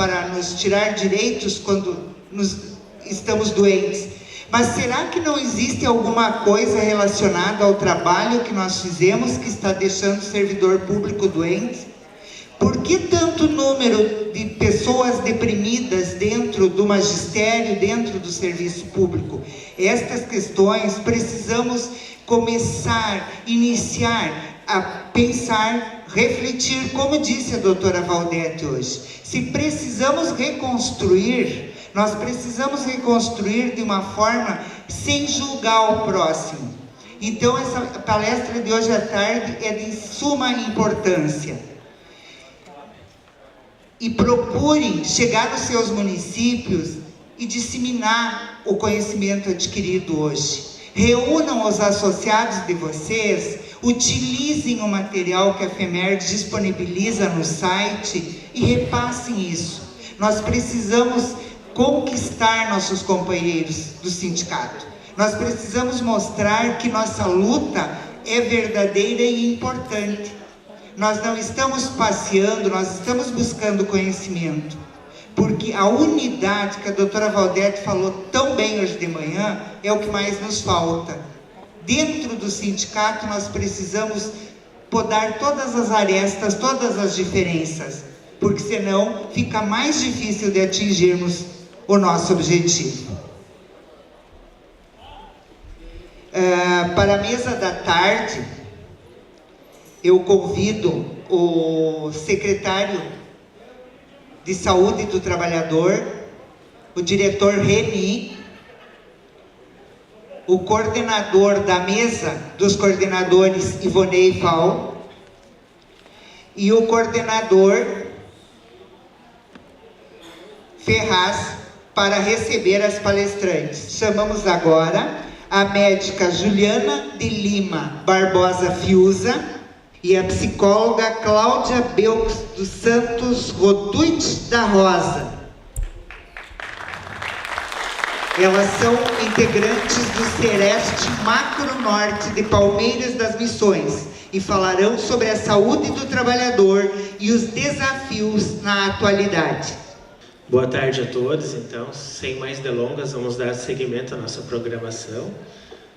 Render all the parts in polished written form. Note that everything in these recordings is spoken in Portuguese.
para nos tirar direitos quando estamos doentes. Mas será que não existe alguma coisa relacionada ao trabalho que nós fizemos que está deixando o servidor público doente? Por que tanto número de pessoas deprimidas dentro do magistério, dentro do serviço público? Estas questões precisamos iniciar a pensar, refletir, como disse a doutora Valdete hoje. Se precisamos reconstruir, nós precisamos reconstruir de uma forma sem julgar o próximo. Então, essa palestra de hoje à tarde é de suma importância. E procurem chegar nos seus municípios e disseminar o conhecimento adquirido hoje. Reúnam os associados de vocês, utilizem o material que a FEMERG disponibiliza no site e repassem isso. Nós precisamos conquistar nossos companheiros do sindicato. Nós precisamos mostrar que nossa luta é verdadeira e importante. Nós não estamos passeando, nós estamos buscando conhecimento. Porque a unidade que a doutora Valdete falou tão bem hoje de manhã é o que mais nos falta. Dentro do sindicato nós precisamos podar todas as arestas, todas as diferenças, porque senão fica mais difícil de atingirmos o nosso objetivo. Para a mesa da tarde, eu convido o secretário de Saúde do Trabalhador, o diretor Reni, o coordenador da mesa dos coordenadores, Ivonei Val, e o coordenador Ferraz, para receber as palestrantes. Chamamos agora a médica Juliana de Lima Barbosa Fiuza e a psicóloga Cláudia Belks dos Santos Rotuit da Rosa. Elas são integrantes do Sereste Macro Norte de Palmeiras das Missões e falarão sobre a saúde do trabalhador e os desafios na atualidade. Boa tarde a todos. Então, sem mais delongas, vamos dar seguimento à nossa programação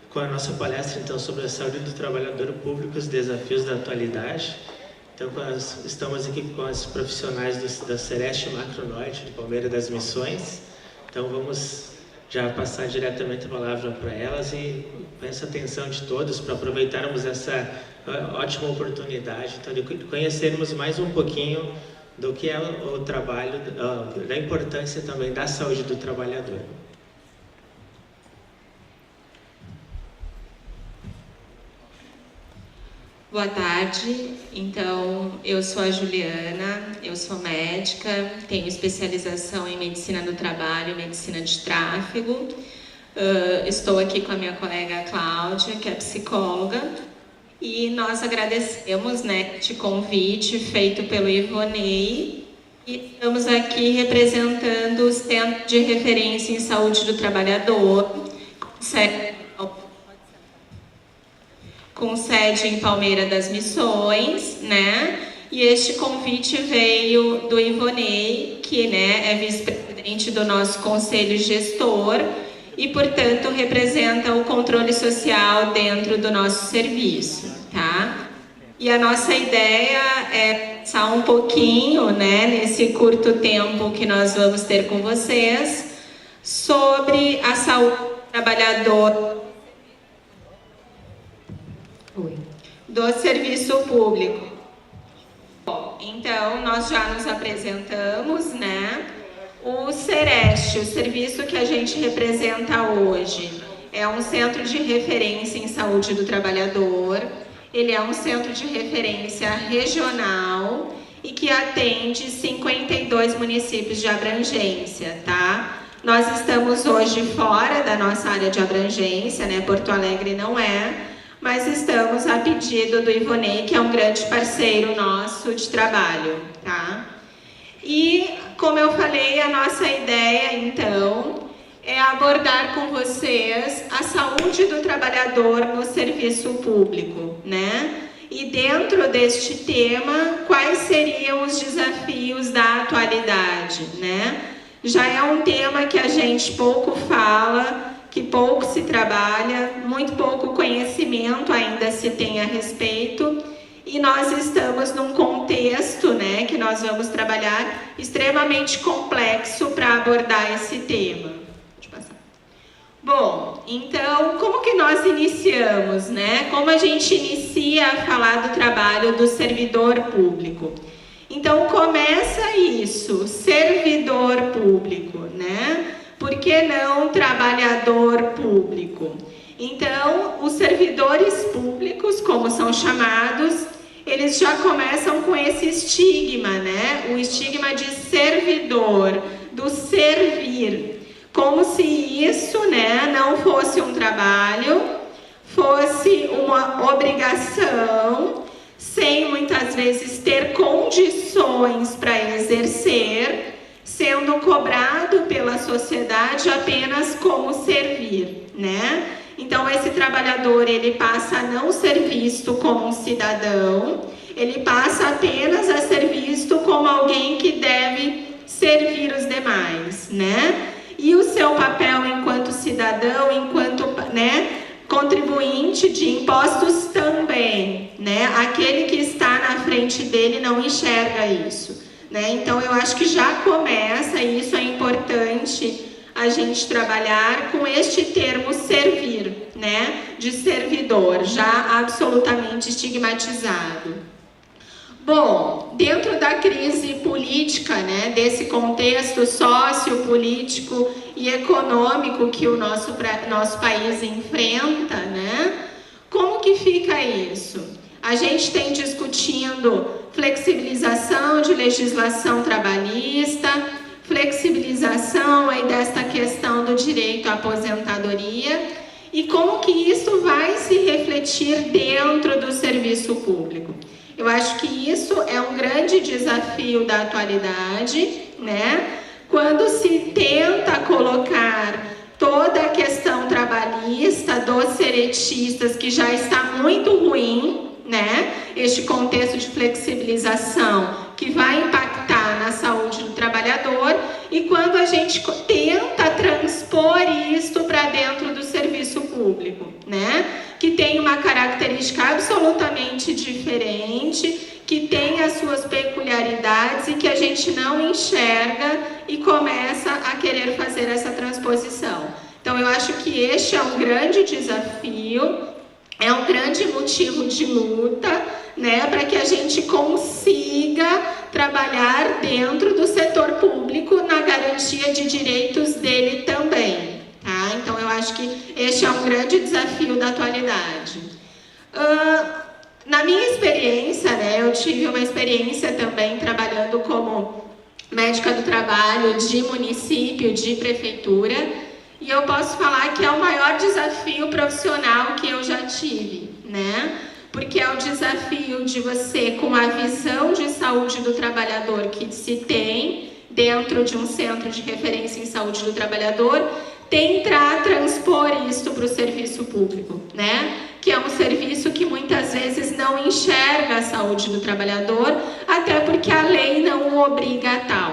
com a nossa palestra então sobre a saúde do trabalhador público e os desafios da atualidade. Então, estamos aqui com as profissionais da Sereste Macro Norte de Palmeiras das Missões. Então, vamos já passar diretamente a palavra para elas e peço a atenção de todos para aproveitarmos essa ótima oportunidade então, de conhecermos mais um pouquinho do que é o trabalho, da importância também da saúde do trabalhador. Boa tarde, então eu sou a Juliana, eu sou médica, tenho especialização em medicina do trabalho e medicina de tráfego. Estou aqui com a minha colega Cláudia, que é psicóloga, e nós agradecemos este convite feito pelo Ivonei e estamos aqui representando o Centro de Referência em Saúde do Trabalhador, com sede em Palmeiras das Missões, né? E este convite veio do Ivonei, que é vice-presidente do nosso conselho gestor e, portanto, representa o controle social dentro do nosso serviço, tá? E a nossa ideia é pensar um pouquinho, nesse curto tempo que nós vamos ter com vocês, sobre a saúde do trabalhador do serviço público. Bom, então, nós já nos apresentamos, O Sereste, o serviço que a gente representa hoje, é um centro de referência em saúde do trabalhador. Ele é um centro de referência regional e que atende 52 municípios de abrangência, tá? Nós estamos hoje fora da nossa área de abrangência, Porto Alegre não é, mas estamos a pedido do Ivonei, que é um grande parceiro nosso de trabalho, tá? E, como eu falei, a nossa ideia, então, é abordar com vocês a saúde do trabalhador no serviço público, E dentro deste tema, quais seriam os desafios da atualidade, já é um tema que a gente pouco fala, que pouco se trabalha, muito pouco conhecimento ainda se tem a respeito, e nós estamos num contexto, né, que nós vamos trabalhar extremamente complexo para abordar esse tema. Deixa eu passar. Bom, então, como que nós iniciamos, né? Como a gente inicia a falar do trabalho do servidor público? Então, começa isso, servidor público, né? Por que não trabalhador público? Então, os servidores públicos, como são chamados, eles já começam com esse estigma, né? O estigma de servidor, do servir. Como se isso, né, não fosse um trabalho, fosse uma obrigação, sem muitas vezes ter condições para exercer, sendo cobrado pela sociedade apenas como servir, né? Então, esse trabalhador, ele passa a não ser visto como um cidadão, ele passa apenas a ser visto como alguém que deve servir os demais, né? E o seu papel enquanto cidadão, enquanto, né, contribuinte de impostos também, né? Aquele que está na frente dele não enxerga isso, né? Então, eu acho que já começa, e isso é importante a gente trabalhar com este termo servir, né? De servidor, já absolutamente estigmatizado. Bom, dentro da crise política, né, desse contexto sociopolítico e econômico que o nosso país enfrenta, né, como que fica isso? A gente tem discutindo flexibilização de legislação trabalhista, flexibilização aí desta questão do direito à aposentadoria, e como que isso vai se refletir dentro do serviço público. Eu acho que isso é um grande desafio da atualidade, né? Quando se tenta colocar toda a questão trabalhista dos seretistas, que já está muito ruim, né? Este contexto de flexibilização que vai impactar na saúde do trabalhador, e quando a gente tenta transpor isto para dentro do serviço público, né? Que tem uma característica absolutamente diferente, que tem as suas peculiaridades e que a gente não enxerga e começa a querer fazer essa transposição. Então, eu acho que este é um grande desafio, é um grande motivo de luta, né, para que a gente consiga trabalhar dentro do setor público na garantia de direitos dele também. Tá? Então, eu acho que este é um grande desafio da atualidade. Na minha experiência, né, eu tive uma experiência também trabalhando como médica do trabalho de município, de prefeitura, e eu posso falar que é o maior desafio profissional que eu já tive, né? Porque é o desafio de você, com a visão de saúde do trabalhador que se tem dentro de um centro de referência em saúde do trabalhador, tentar transpor isso para o serviço público, né? Que é um serviço que muitas vezes não enxerga a saúde do trabalhador, até porque a lei não o obriga a tal,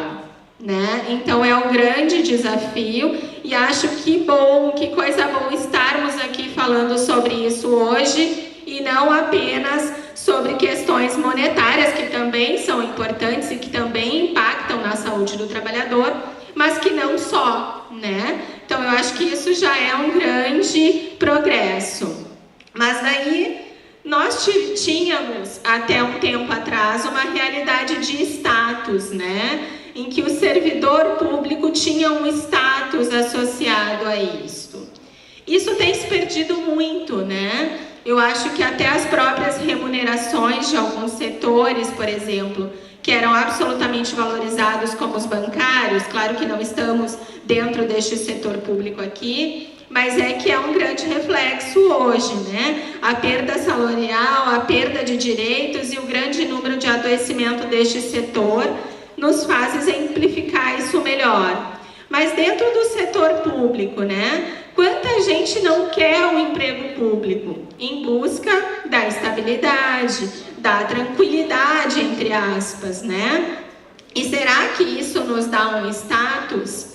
né? Então é um grande desafio, e acho que bom, que coisa boa estarmos aqui falando sobre isso hoje, e não apenas sobre questões monetárias, que também são importantes e que também impactam na saúde do trabalhador, mas que não só, né? Então, eu acho que isso já é um grande progresso. Mas daí, nós tínhamos, até um tempo atrás, uma realidade de status, né? Em que o servidor público tinha um status associado a isso. Isso tem se perdido muito, né? Eu acho que até as próprias remunerações de alguns setores, por exemplo, que eram absolutamente valorizados como os bancários, claro que não estamos dentro deste setor público aqui, mas é que é um grande reflexo hoje, né? A perda salarial, a perda de direitos e o grande número de adoecimento deste setor nos faz exemplificar isso melhor. Mas dentro do setor público, né? Quanta gente não quer um emprego público em busca da estabilidade, da tranquilidade, entre aspas, né? E será que isso nos dá um status?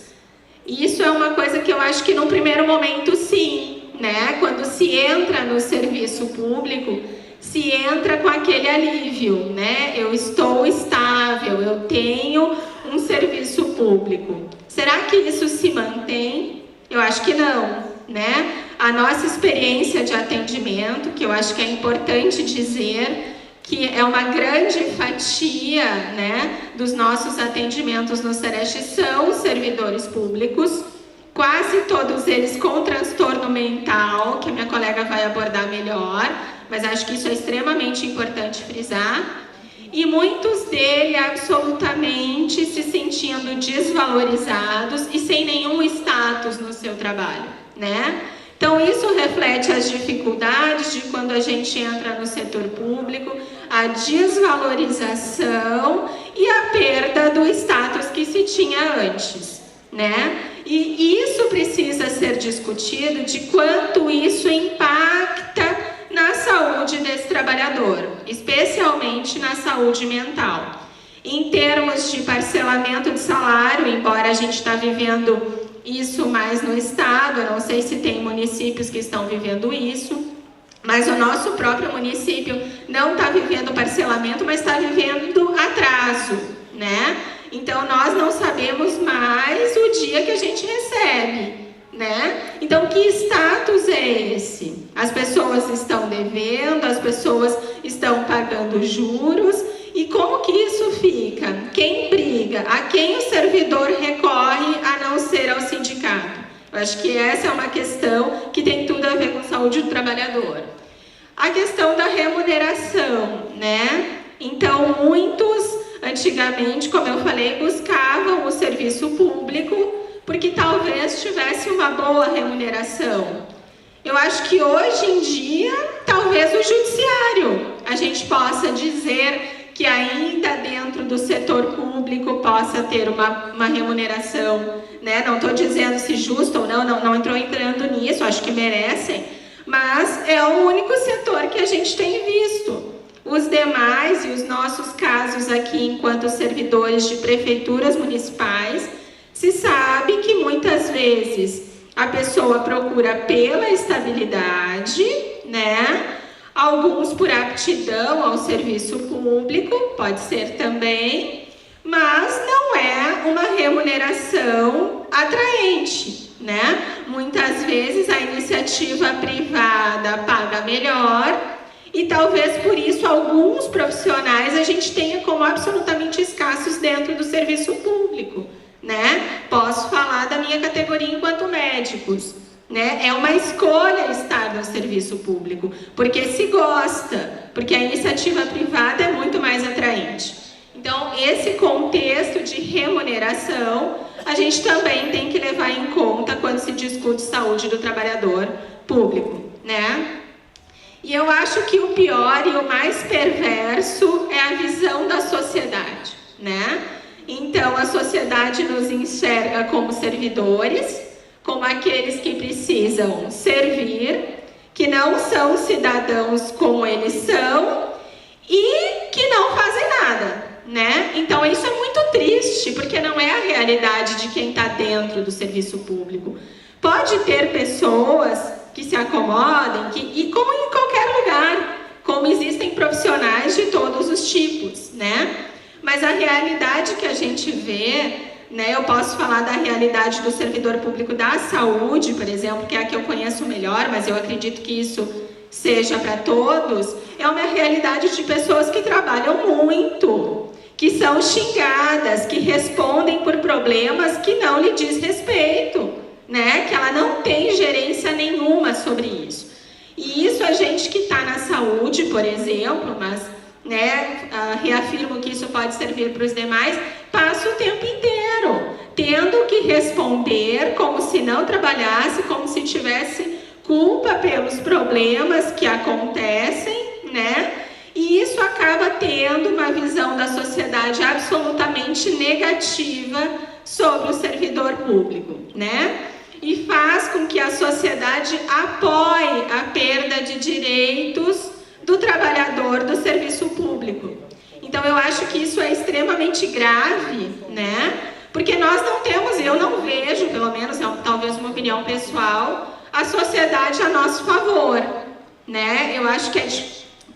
Isso é uma coisa que eu acho que num primeiro momento sim, né? Quando se entra no serviço público, se entra com aquele alívio, né? Eu estou estável, eu tenho um serviço público. Será que isso se mantém? Eu acho que não, né? A nossa experiência de atendimento, que eu acho que é importante dizer, que é uma grande fatia, né, dos nossos atendimentos no Sereste são servidores públicos, quase todos eles com transtorno mental, que a minha colega vai abordar melhor, mas acho que isso é extremamente importante frisar, e muitos deles absolutamente se sentindo desvalorizados e sem nenhum status no seu trabalho, né? Então, isso reflete as dificuldades de quando a gente entra no setor público, a desvalorização e a perda do status que se tinha antes, né? E isso precisa ser discutido de quanto isso impacta na saúde desse trabalhador, especialmente na saúde mental. Em termos de parcelamento de salário, embora a gente está vivendo isso mais no estado, eu não sei se tem municípios que estão vivendo isso, mas o nosso próprio município não está vivendo parcelamento, mas está vivendo atraso, né? Então, nós não sabemos mais o dia que a gente recebe, né? Então, que status é esse? As pessoas estão devendo, as pessoas estão pagando juros, e como que isso fica? Quem briga? A quem o servidor recorre a não ser ao sindicato? Eu acho que essa é uma questão que tem tudo a ver com saúde do trabalhador. A questão da remuneração, né? Então, muitos, antigamente, como eu falei, buscavam o serviço público porque talvez tivesse uma boa remuneração. Eu acho que hoje em dia, talvez o judiciário, a gente possa dizer que ainda dentro do setor público possa ter uma remuneração, né? Não estou dizendo se justo ou não entrando nisso, acho que merecem, mas é o único setor que a gente tem visto. Os demais e os nossos casos aqui, enquanto servidores de prefeituras municipais, se sabe que muitas vezes a pessoa procura pela estabilidade, né? Alguns por aptidão ao serviço público, pode ser também, mas não é uma remuneração atraente, né? Muitas vezes a iniciativa privada paga melhor e talvez por isso alguns profissionais a gente tenha como absolutamente escassos dentro do serviço público, né? Posso falar da minha categoria enquanto médicos. Né? É uma escolha estar no serviço público, porque se gosta, porque a iniciativa privada é muito mais atraente. Então, esse contexto de remuneração, a gente também tem que levar em conta quando se discute saúde do trabalhador público, né? E eu acho que o pior e o mais perverso é a visão da sociedade, né? Então, a sociedade nos enxerga como servidores, como aqueles que precisam servir, que não são cidadãos como eles são e que não fazem nada, né? Então isso é muito triste, porque não é a realidade de quem está dentro do serviço público. Pode ter pessoas que se acomodem, e como em qualquer lugar, como existem profissionais de todos os tipos, né? Mas a realidade que a gente vê, né, eu posso falar da realidade do servidor público da saúde, por exemplo, que é a que eu conheço melhor, mas eu acredito que isso seja para todos, é uma realidade de pessoas que trabalham muito, que são xingadas, que respondem por problemas que não lhe diz respeito, né, que ela não tem gerência nenhuma sobre isso. E isso a gente que está na saúde, por exemplo, mas né, reafirmo que isso pode servir para os demais, passa o tempo inteiro tendo que responder como se não trabalhasse, como se tivesse culpa pelos problemas que acontecem, né? E isso acaba tendo uma visão da sociedade absolutamente negativa sobre o servidor público, né? E faz com que a sociedade apoie a perda de direitos do trabalhador do serviço público. Então, Então, eu acho que isso é extremamente grave, né? Porque nós não temos, eu não vejo, pelo menos, talvez uma opinião pessoal, a sociedade a nosso favor, né? Eu acho que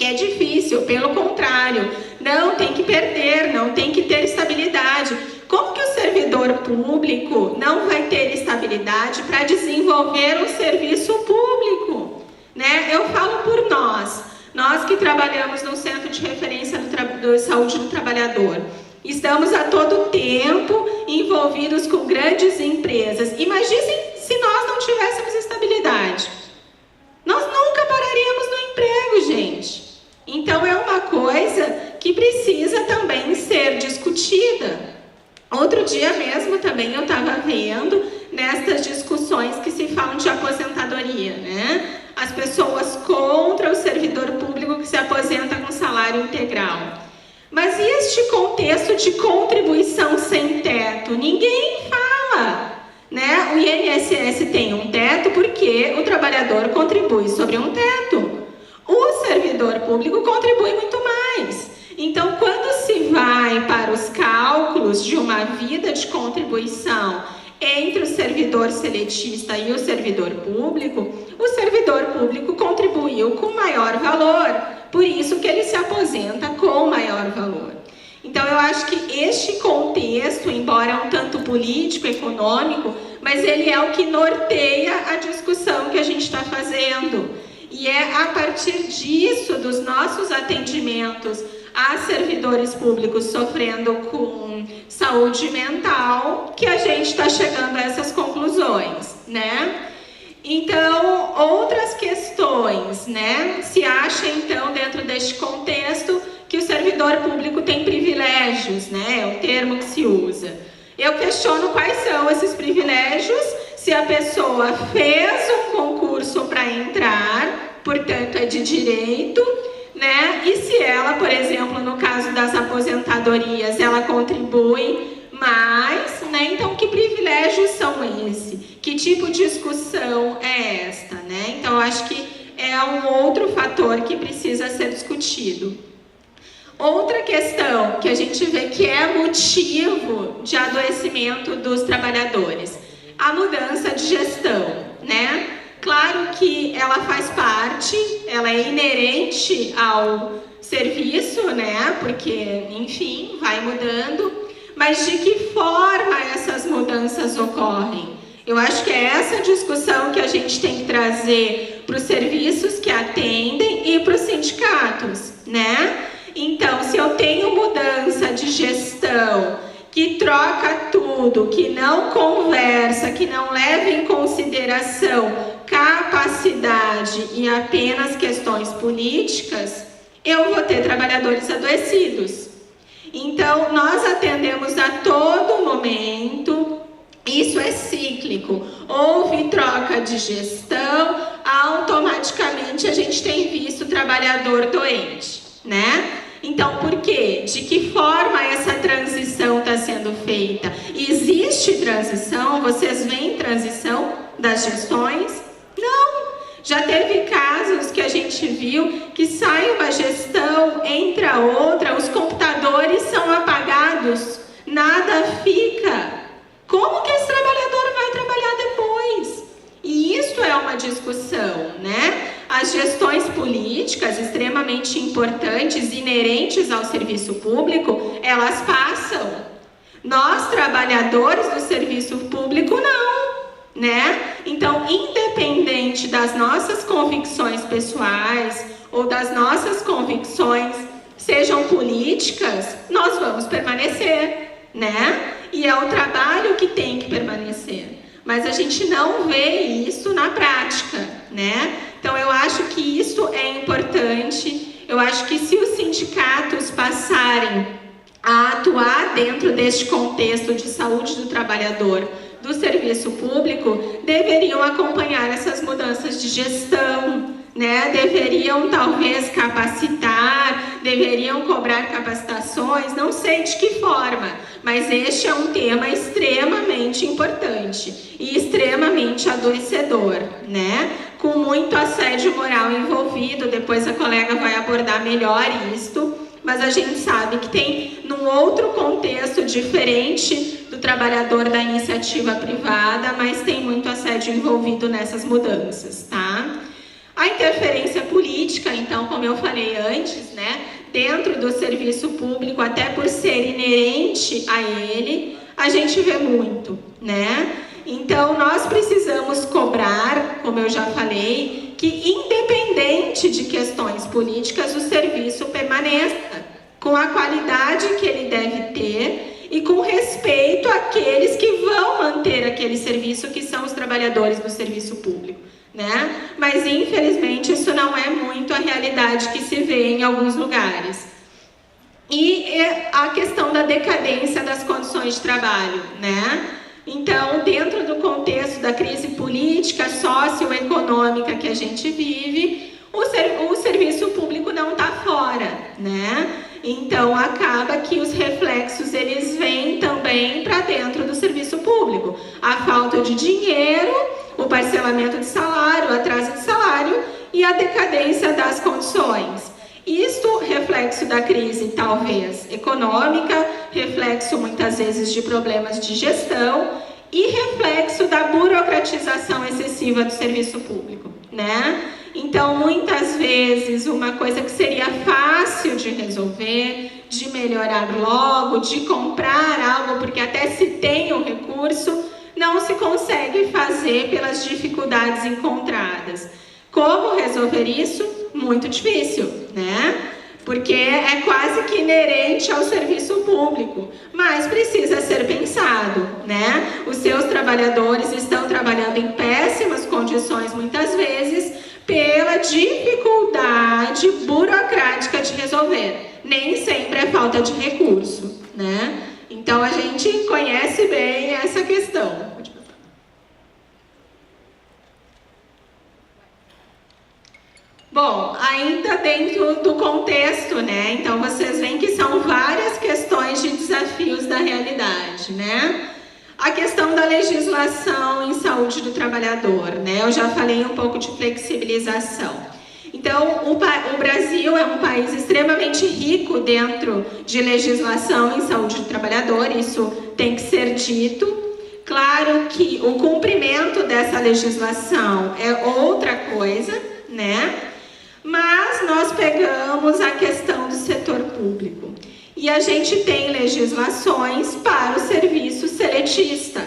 é difícil, pelo contrário, não tem que perder, não tem que ter estabilidade. Como que o servidor público não vai ter estabilidade para desenvolver um serviço público, né? Eu falo por nós que trabalhamos no Centro de Referência de Saúde do Trabalhador. Estamos a todo tempo envolvidos com grandes empresas. Imaginem se nós não tivéssemos estabilidade. Nós nunca pararíamos no emprego, gente. Então, é uma coisa que precisa também ser discutida. Outro dia mesmo também eu estava vendo nestas discussões que se falam de aposentadoria, né? As pessoas contra o servidor público que se aposenta com salário integral. Mas e este contexto de contribuição sem teto? Ninguém fala, né? O INSS tem um teto porque o trabalhador contribui sobre um teto. O servidor público contribui muito mais. Então, quando se vai para os cálculos de uma vida de contribuição entre o servidor seletista e o servidor público contribuiu com maior valor, por isso que ele se aposenta com maior valor. Então, eu acho que este contexto, embora um tanto político, econômico, mas ele é o que norteia a discussão que a gente está fazendo. E é a partir disso, dos nossos atendimentos a servidores públicos sofrendo com saúde mental, que a gente está chegando a essas conclusões, né? Então, outras questões, né? Se acha, então, dentro deste contexto, que o servidor público tem privilégios, né? É o termo que se usa. Eu questiono quais são esses privilégios, se a pessoa fez um concurso para entrar, portanto, é de direito, né? E se ela, por exemplo, no caso das aposentadorias, ela contribui mais, né? Então, que privilégios são esses? Que tipo de discussão é esta, né? Então, eu acho que é um outro fator que precisa ser discutido. Outra questão que a gente vê que é motivo de adoecimento dos trabalhadores, a mudança de gestão, né? Claro que ela faz parte, ela é inerente ao serviço, né? Porque, enfim, vai mudando. Mas de que forma essas mudanças ocorrem? Eu acho que é essa discussão que a gente tem que trazer para os serviços que atendem e para os sindicatos, né? Então, se eu tenho mudança de gestão que troca tudo, que não conversa, que não leva em consideração capacidade e apenas questões políticas, eu vou ter trabalhadores adoecidos. Então, nós atendemos a todo momento, isso é cíclico. Houve troca de gestão, automaticamente a gente tem visto o trabalhador doente, né? Então, por quê? De que forma essa transição está sendo feita? Existe transição? Vocês veem transição das gestões? Não! Já teve casos que a gente viu que sai uma gestão, entra outra, os computadores são apagados, nada fica. Como que esse trabalhador vai trabalhar depois? E isso é uma discussão, né? As gestões políticas extremamente importantes, inerentes ao serviço público, elas passam. Nós, trabalhadores do serviço público, não, né? Então, independente das nossas convicções pessoais ou das nossas convicções, sejam políticas, nós vamos permanecer, né? E é o trabalho que tem que permanecer. Mas a gente não vê isso na prática, né? Então, eu acho que isso é importante. Eu acho que se os sindicatos passarem a atuar dentro deste contexto de saúde do trabalhador do serviço público, deveriam acompanhar essas mudanças de gestão, né? Deveriam talvez capacitar, deveriam cobrar capacitações, não sei de que forma, mas este é um tema extremamente importante e extremamente adoecedor, né? Com muito assédio moral envolvido, depois a colega vai abordar melhor isto, mas a gente sabe que tem num outro contexto diferente do trabalhador da iniciativa privada, mas tem muito assédio envolvido nessas mudanças, tá? A interferência política, então, como eu falei antes, né, dentro do serviço público, até por ser inerente a ele, a gente vê muito, né? Então, nós precisamos cobrar, como eu já falei, que independente de questões políticas, o serviço permaneça com a qualidade que ele deve ter e com respeito àqueles que vão manter aquele serviço, que são os trabalhadores do serviço público, né? Mas, infelizmente, isso não é muito a realidade que se vê em alguns lugares. E a questão da decadência das condições de trabalho, né? Então, dentro do contexto da crise política, socioeconômica que a gente vive, o serviço público não está fora, né? Então, acaba que os reflexos, eles vêm também para dentro do serviço público. A falta de dinheiro, o parcelamento de salário, o atraso de salário e a decadência das condições. Isto reflexo da crise, talvez, econômica, reflexo muitas vezes de problemas de gestão e reflexo da burocratização excessiva do serviço público, né? Então, muitas vezes, uma coisa que seria fácil de resolver, de melhorar logo, de comprar algo, porque até se tem o recurso, não se consegue fazer pelas dificuldades encontradas. Como resolver isso? Muito difícil, né? Porque é quase que inerente ao serviço público, mas precisa ser pensado, né? Os seus trabalhadores estão trabalhando em péssimas condições, muitas vezes, pela dificuldade burocrática de resolver. Nem sempre é falta de recurso, né? Então, a gente conhece bem essa questão. Bom, ainda dentro do contexto, né? Então, vocês veem que são várias questões de desafios da realidade, né? A questão da legislação em saúde do trabalhador, né? Eu já falei um pouco de flexibilização. Então, o Brasil é um país extremamente rico dentro de legislação em saúde do trabalhador, isso tem que ser dito. Claro que o cumprimento dessa legislação é outra coisa, né? Mas nós pegamos a questão do setor público e a gente tem legislações para o serviço seletista,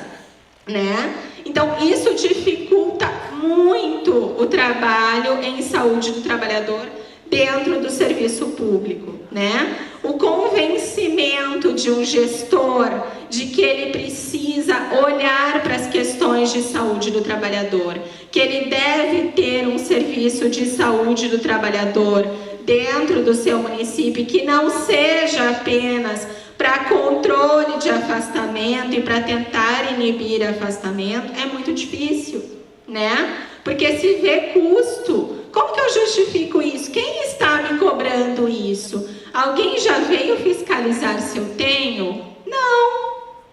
né? Então, isso dificulta muito o trabalho em saúde do trabalhador dentro do serviço público, né? O convencimento de um gestor de que ele precisa olhar para as questões de saúde do trabalhador, que ele deve ter um serviço de saúde do trabalhador dentro do seu município, que não seja apenas para controle de afastamento e para tentar inibir afastamento, é muito difícil, né? Porque se vê custo. Como que eu justifico isso? Quem está me cobrando isso? Alguém já veio fiscalizar se eu tenho? Não,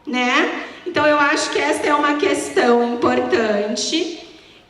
né? Então, eu acho que esta é uma questão importante.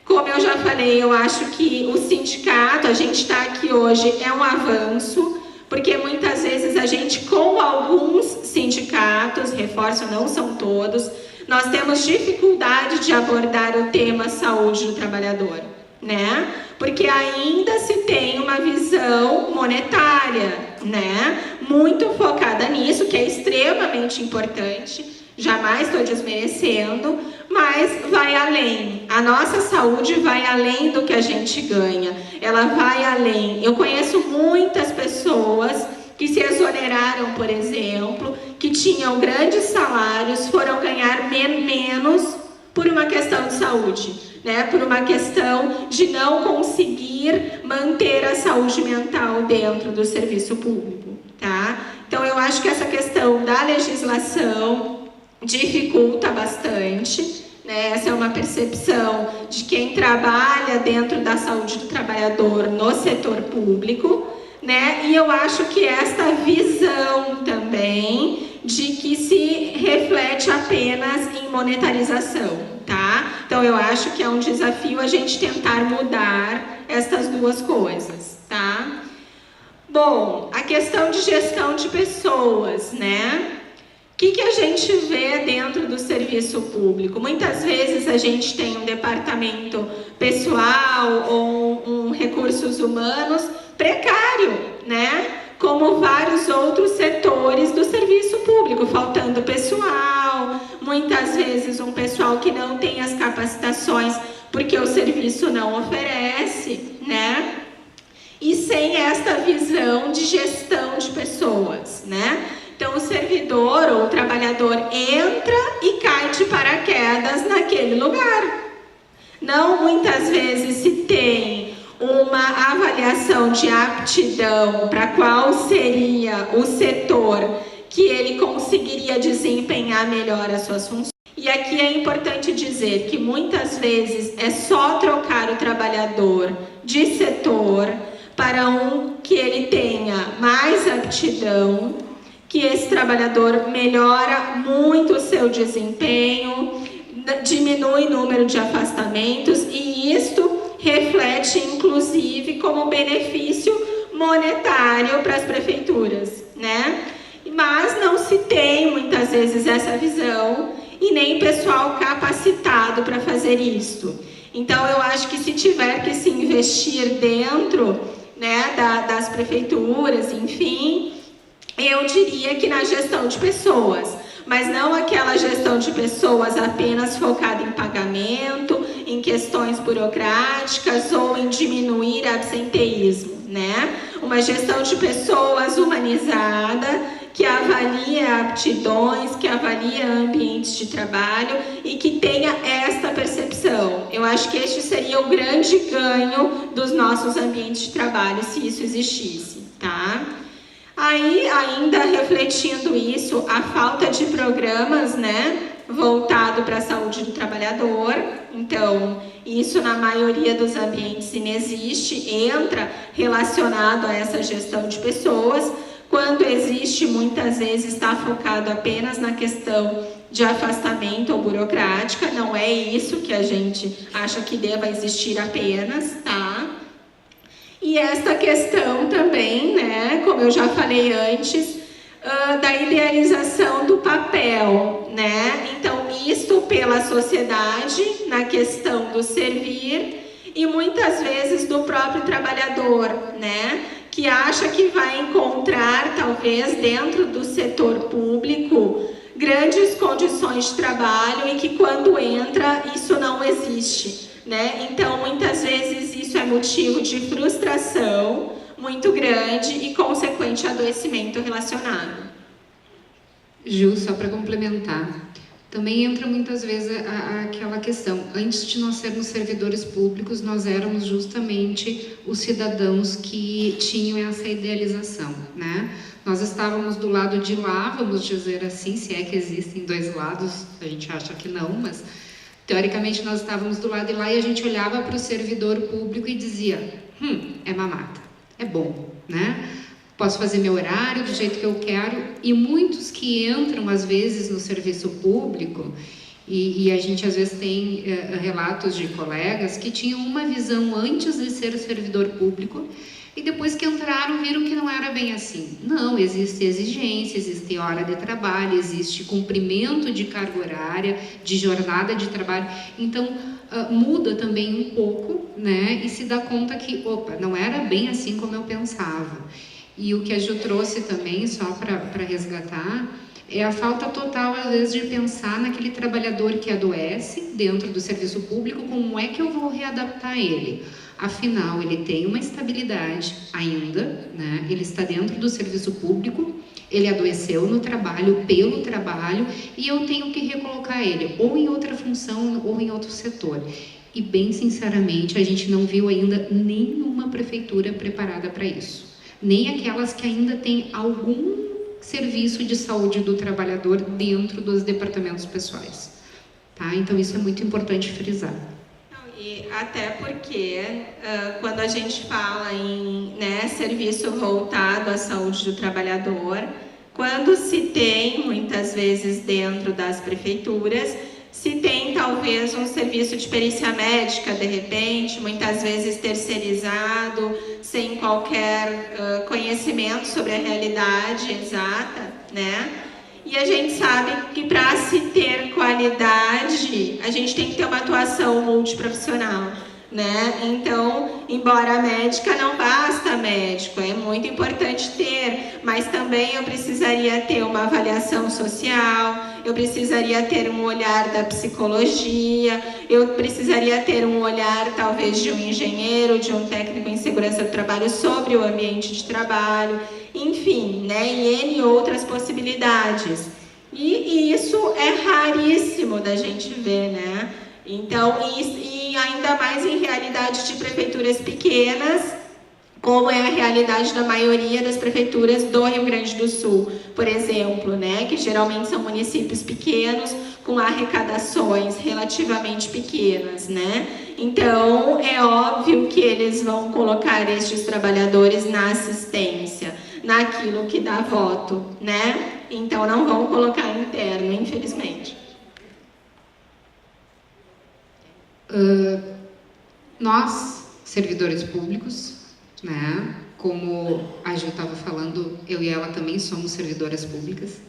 Como eu já falei, eu acho que o sindicato, a gente está aqui hoje, é um avanço, porque muitas vezes a gente, com alguns sindicatos, reforço, não são todos, nós temos dificuldade de abordar o tema saúde do trabalhador, né? Porque ainda se tem uma visão monetária, né? Muito focada nisso, que é extremamente importante, jamais estou desmerecendo, mas vai além. A nossa saúde vai além do que a gente ganha, ela vai além. Eu conheço muitas pessoas que se exoneraram, por exemplo, que tinham grandes salários, foram ganhar menos por uma questão de saúde, né? Por uma questão de não conseguir manter a saúde mental dentro do serviço público, tá? Então, eu acho que essa questão da legislação dificulta bastante, né? Essa é uma percepção de quem trabalha dentro da saúde do trabalhador no setor público, né? E eu acho que esta visão também de que se reflete apenas em monetarização, tá? Então, eu acho que é um desafio a gente tentar mudar essas duas coisas, tá? Bom, a questão de gestão de pessoas, né? O que a gente vê dentro do serviço público? Muitas vezes a gente tem um departamento pessoal ou um recursos humanos precário, né? Como vários outros setores do serviço público, faltando pessoal, muitas vezes um pessoal que não tem as capacitações porque o serviço não oferece, né? E sem esta visão de gestão de pessoas, né? Então, o servidor ou o trabalhador entra e cai de paraquedas naquele lugar. Não muitas vezes se tem uma avaliação de aptidão para qual seria o setor que ele conseguiria desempenhar melhor as suas funções. E aqui é importante dizer que muitas vezes é só trocar o trabalhador de setor para um que ele tenha mais aptidão, que esse trabalhador melhora muito o seu desempenho, diminui o número de afastamentos e isto reflete inclusive como benefício monetário para as prefeituras, né? Mas não se tem muitas vezes essa visão e nem pessoal capacitado para fazer isto. Então eu acho que se tiver que se investir dentro, né, das prefeituras, enfim, eu diria que na gestão de pessoas, mas não aquela gestão de pessoas apenas focada em pagamento, em questões burocráticas ou em diminuir absenteísmo, né? Uma gestão de pessoas humanizada, que avalia aptidões, que avalia ambientes de trabalho e que tenha esta percepção. Eu acho que este seria o grande ganho dos nossos ambientes de trabalho, se isso existisse, tá? Aí, ainda refletindo isso, a falta de programas, né, voltado para a saúde do trabalhador. Então, isso na maioria dos ambientes inexiste, entra relacionado a essa gestão de pessoas. Quando existe, muitas vezes está focado apenas na questão de afastamento ou burocrática. Não é isso que a gente acha que deva existir apenas, tá? E esta questão também, né, como eu já falei antes, da idealização do papel, né? Então, isto pela sociedade, na questão do servir, e muitas vezes do próprio trabalhador, né? Que acha que vai encontrar, talvez, dentro do setor público, grandes condições de trabalho e que quando entra, isso não existe, né? Então, muitas vezes, isso é motivo de frustração muito grande e consequente adoecimento relacionado. Ju, só para complementar, também entra muitas vezes aquela questão, antes de nós sermos servidores públicos, nós éramos justamente os cidadãos que tinham essa idealização, né? Nós estávamos do lado de lá, vamos dizer assim, se é que existem dois lados, a gente acha que não, mas teoricamente nós estávamos do lado de lá e a gente olhava para o servidor público e dizia, é mamata, é bom, né? Posso fazer meu horário do jeito que eu quero, e muitos que entram às vezes no serviço público, e a gente às vezes tem relatos de colegas que tinham uma visão antes de ser servidor público, e depois que entraram viram que não era bem assim. Não, existe exigência, existe hora de trabalho, existe cumprimento de carga horária, de jornada de trabalho, então muda também um pouco, né, e se dá conta que, opa, não era bem assim como eu pensava. E o que a Ju trouxe também, só para resgatar, é a falta total, às vezes, de pensar naquele trabalhador que adoece dentro do serviço público, como é que eu vou readaptar ele? Afinal, ele tem uma estabilidade ainda, né? Ele está dentro do serviço público, ele adoeceu no trabalho, pelo trabalho, e eu tenho que recolocar ele, ou em outra função, ou em outro setor. E, bem sinceramente, a gente não viu ainda nenhuma prefeitura preparada para isso. Nem aquelas que ainda têm algum serviço de saúde do trabalhador dentro dos departamentos pessoais, tá? Então isso é muito importante frisar. E até porque quando a gente fala em, né, serviço voltado à saúde do trabalhador, quando se tem muitas vezes dentro das prefeituras, se tem talvez talvez um serviço de perícia médica, de repente, muitas vezes terceirizado, sem qualquer conhecimento sobre a realidade exata, né? E a gente sabe que para se ter qualidade, a gente tem que ter uma atuação multiprofissional, né? Então, embora a médica não basta médico, é muito importante ter, mas também eu precisaria ter uma avaliação social, eu precisaria ter um olhar da psicologia, eu precisaria ter um olhar talvez de um engenheiro, de um técnico em segurança do trabalho sobre o ambiente de trabalho, enfim, né? E N outras possibilidades. E isso é raríssimo da gente ver, né? Então, e ainda mais em realidade de prefeituras pequenas, como é a realidade da maioria das prefeituras do Rio Grande do Sul, por exemplo, né, que geralmente são municípios pequenos, com arrecadações relativamente pequenas, né? Então, é óbvio que eles vão colocar estes trabalhadores na assistência, naquilo que dá voto, né? Então, não vão colocar interno, infelizmente. Nós, servidores públicos, né, como a Ju estava falando, eu e ela também somos servidoras públicas,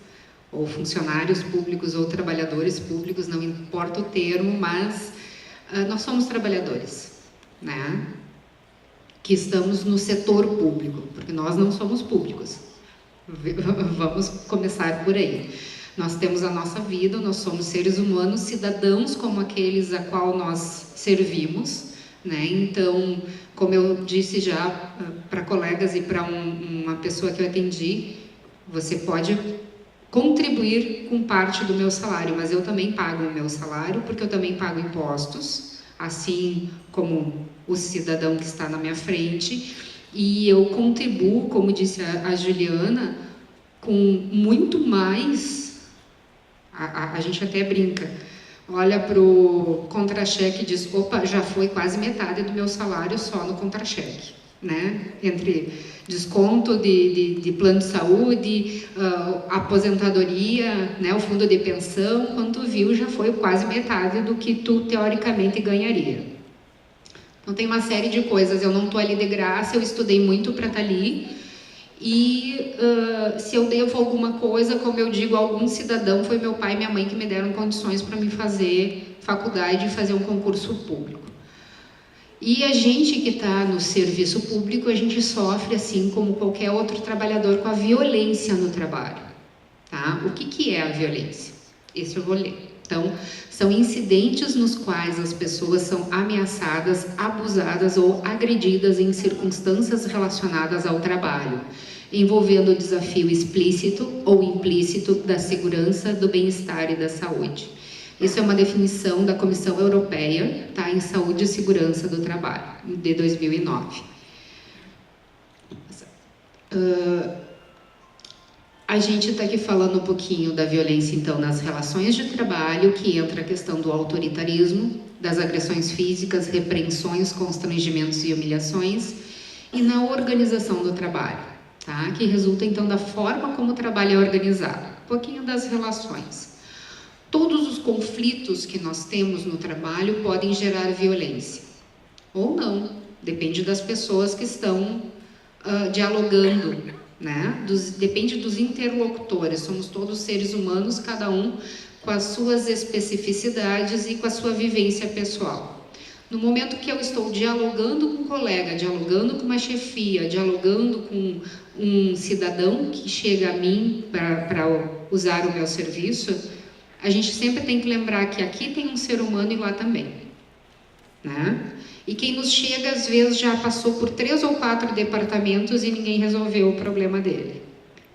ou funcionários públicos, ou trabalhadores públicos, não importa o termo, mas nós somos trabalhadores, né, que estamos no setor público, porque nós não somos públicos. Vamos começar por aí. Nós temos a nossa vida, nós somos seres humanos, cidadãos como aqueles a qual nós servimos, né? Então, como eu disse já para colegas e para uma pessoa que eu atendi, você pode contribuir com parte do meu salário, mas eu também pago o meu salário, porque eu também pago impostos, assim como o cidadão que está na minha frente, e eu contribuo, como disse a Juliana, com muito mais. A gente até brinca, olha para o contra-cheque e diz, opa, já foi quase metade do meu salário só no contra-cheque, né? Entre desconto de plano de saúde, aposentadoria, né? O fundo de pensão, quando tu viu, já foi quase metade do que tu teoricamente ganharia. Então tem uma série de coisas, eu não estou ali de graça, eu estudei muito para estar ali. E se eu devo alguma coisa, como eu digo, a algum cidadão, foi meu pai e minha mãe que me deram condições para me fazer faculdade e fazer um concurso público. E a gente que está no serviço público, a gente sofre, assim como qualquer outro trabalhador, com a violência no trabalho. Tá? O que é a violência? Esse eu vou ler. Então, são incidentes nos quais as pessoas são ameaçadas, abusadas ou agredidas em circunstâncias relacionadas ao trabalho, envolvendo o desafio explícito ou implícito da segurança, do bem-estar e da saúde. Isso é uma definição da Comissão Europeia, tá, em Saúde e Segurança do Trabalho, de 2009. A gente está aqui falando um pouquinho da violência, então, nas relações de trabalho, que entra a questão do autoritarismo, das agressões físicas, repreensões, constrangimentos e humilhações, e na organização do trabalho, tá? Que resulta, então, da forma como o trabalho é organizado. Um pouquinho das relações. Todos os conflitos que nós temos no trabalho podem gerar violência, ou não, depende das pessoas que estão dialogando, né? Depende dos interlocutores, somos todos seres humanos, cada um com as suas especificidades e com a sua vivência pessoal. No momento que eu estou dialogando com um colega, dialogando com uma chefia, dialogando com um cidadão que chega a mim para usar o meu serviço, a gente sempre tem que lembrar que aqui tem um ser humano e lá também, né? E quem nos chega, às vezes, já passou por 3 ou 4 departamentos e ninguém resolveu o problema dele.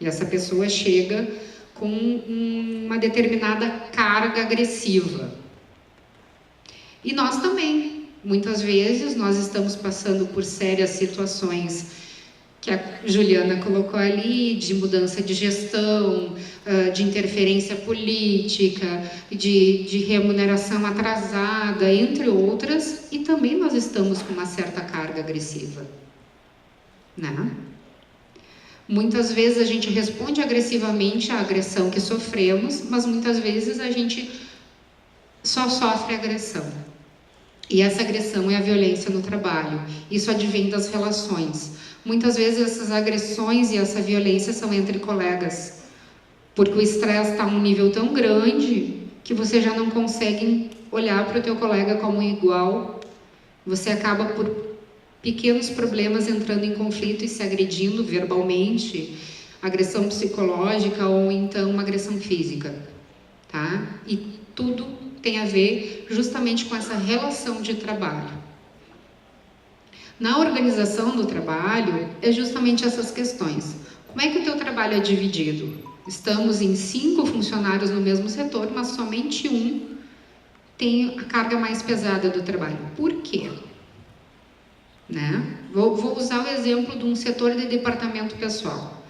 E essa pessoa chega com uma determinada carga agressiva. E nós também. Muitas vezes, nós estamos passando por sérias situações que a Juliana colocou ali, de mudança de gestão, de interferência política, de remuneração atrasada, entre outras, e também nós estamos com uma certa carga agressiva, né? Muitas vezes a gente responde agressivamente à agressão que sofremos, mas muitas vezes a gente só sofre agressão. E essa agressão é a violência no trabalho. Isso advém das relações. Muitas vezes essas agressões e essa violência são entre colegas, porque o estresse está a um nível tão grande que você já não consegue olhar para o teu colega como igual. Você acaba por pequenos problemas entrando em conflito e se agredindo verbalmente, agressão psicológica ou então uma agressão física, tá? E tudo tem a ver justamente com essa relação de trabalho. Na organização do trabalho, é justamente essas questões. Como é que o teu trabalho é dividido? Estamos em 5 funcionários no mesmo setor, mas somente um tem a carga mais pesada do trabalho. Por quê? Né? Vou usar o exemplo de um setor de departamento pessoal.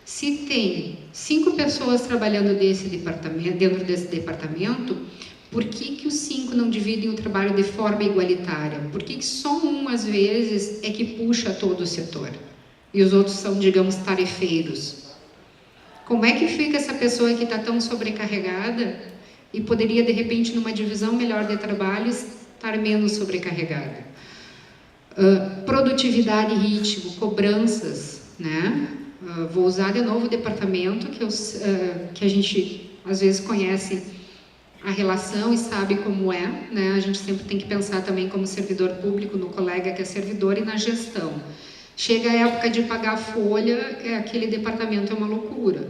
Se tem 5 pessoas trabalhando dentro desse departamento, por que os 5 não dividem o trabalho de forma igualitária? Por que só um, às vezes, é que puxa todo o setor? E os outros são, digamos, tarefeiros. Como é que fica essa pessoa que está tão sobrecarregada e poderia, de repente, numa divisão melhor de trabalho, estar menos sobrecarregada? Produtividade, ritmo, cobranças, né? Vou usar de novo o departamento que a gente, às vezes, conhece a relação e sabe como é, né? A gente sempre tem que pensar também como servidor público, no colega que é servidor e na gestão. Chega a época de pagar a folha, aquele departamento é uma loucura,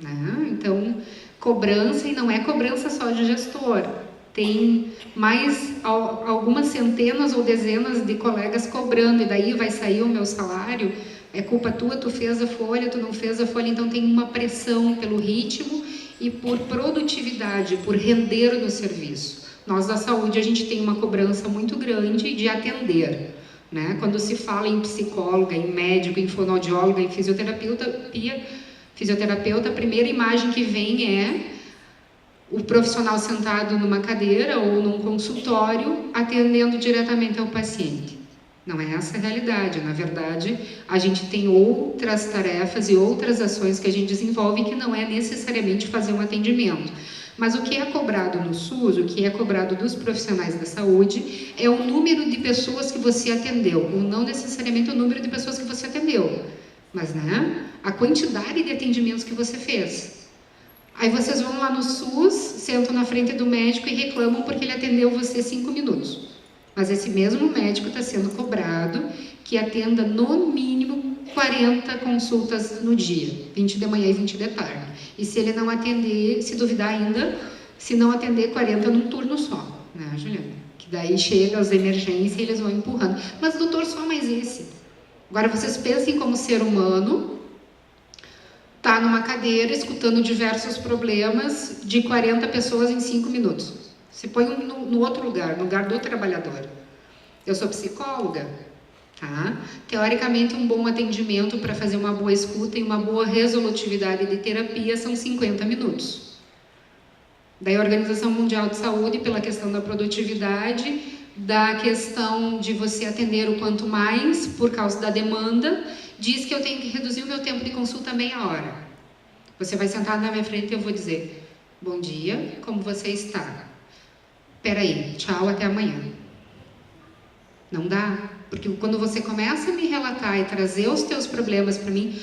né? Então, cobrança, e não é cobrança só de gestor, tem mais algumas centenas ou dezenas de colegas cobrando, e daí vai sair o meu salário, é culpa tua, tu fez a folha, tu não fez a folha, então tem uma pressão pelo ritmo e por produtividade, por render no serviço. Nós da saúde, a gente tem uma cobrança muito grande de atender, né? Quando se fala em psicóloga, em médico, em fonoaudióloga, em fisioterapeuta, a primeira imagem que vem é o profissional sentado numa cadeira ou num consultório atendendo diretamente ao paciente. Não é essa a realidade. Na verdade, a gente tem outras tarefas e outras ações que a gente desenvolve que não é necessariamente fazer um atendimento. Mas o que é cobrado no SUS, o que é cobrado dos profissionais da saúde, é o número de pessoas que você atendeu, ou não necessariamente o número de pessoas que você atendeu, mas, né, a quantidade de atendimentos que você fez. Aí vocês vão lá no SUS, sentam na frente do médico e reclamam porque ele atendeu você 5 minutos. Mas esse mesmo médico está sendo cobrado que atenda no mínimo 40 consultas no dia, 20 de manhã e 20 de tarde. E se ele não atender, se duvidar ainda, se não atender 40 num turno só, né, Juliana? Que daí chega as emergências e eles vão empurrando. Mas doutor, só mais esse. Agora vocês pensem como ser humano, tá numa cadeira escutando diversos problemas de 40 pessoas em 5 minutos. Se põe no outro lugar, no lugar do trabalhador. Eu sou psicóloga, tá? Teoricamente, um bom atendimento para fazer uma boa escuta e uma boa resolutividade de terapia são 50 minutos. Daí a Organização Mundial de Saúde, pela questão da produtividade, da questão de você atender o quanto mais, por causa da demanda, diz que eu tenho que reduzir o meu tempo de consulta a meia hora. Você vai sentar na minha frente e eu vou dizer: bom dia, como você está? Peraí, tchau, até amanhã. Não dá, porque quando você começa a me relatar e trazer os teus problemas para mim,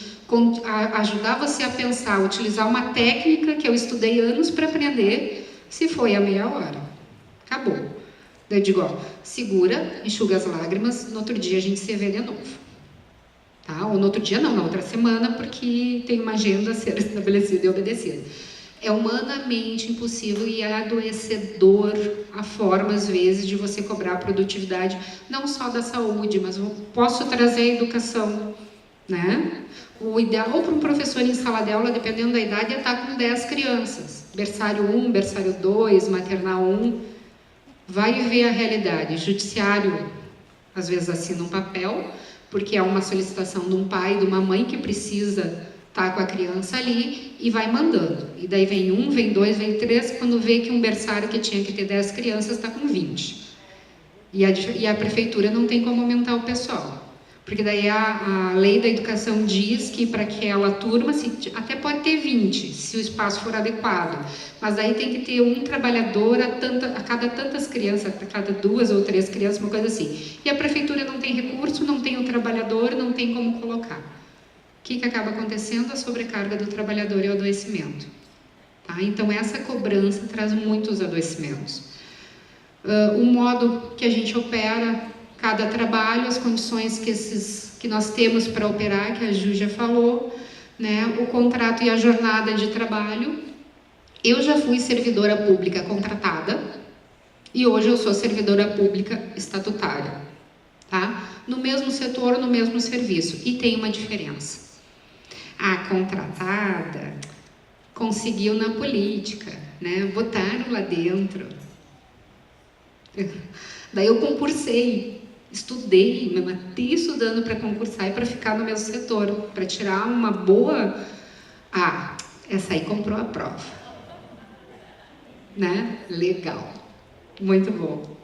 ajudar você a pensar, utilizar uma técnica que eu estudei anos para aprender, se foi a meia hora. Acabou. Daí eu digo, ó, segura, enxuga as lágrimas, no outro dia a gente se vê de novo. Tá? Ou no outro dia não, na outra semana, porque tem uma agenda a ser estabelecida e obedecida. É humanamente impossível e é adoecedor a forma, às vezes, de você cobrar a produtividade, não só da saúde, mas eu posso trazer a educação, né? O ideal para um professor em sala de aula, dependendo da idade, é estar com 10 crianças. Berçário 1, berçário 2, maternal 1. Vai ver a realidade. Judiciário, às vezes, assina um papel, porque é uma solicitação de um pai, de uma mãe que precisa estar com a criança ali e vai mandando. E daí vem 1, vem 2, vem 3, quando vê que um berçário que tinha que ter 10 crianças está com 20. E a prefeitura não tem como aumentar o pessoal. Porque daí a lei da educação diz que para aquela turma, até pode ter 20, se o espaço for adequado, mas daí tem que ter um trabalhador a cada tantas crianças, a cada 2 ou 3 crianças, uma coisa assim. E a prefeitura não tem recurso, não tem o trabalhador, não tem como colocar. O que acaba acontecendo? A sobrecarga do trabalhador e o adoecimento. Tá? Então, essa cobrança traz muitos adoecimentos. O modo que a gente opera cada trabalho, as condições que nós temos para operar, que a Ju já falou, né? O contrato e a jornada de trabalho. Eu já fui servidora pública contratada e hoje eu sou servidora pública estatutária, tá? No mesmo setor, no mesmo serviço, e tem uma diferença. A contratada conseguiu na política, né? Botaram lá dentro. Daí eu concursei. Estudei, me matei estudando para concursar e para ficar no mesmo setor, para tirar uma boa... essa aí comprou a prova. Né? Legal. Muito bom.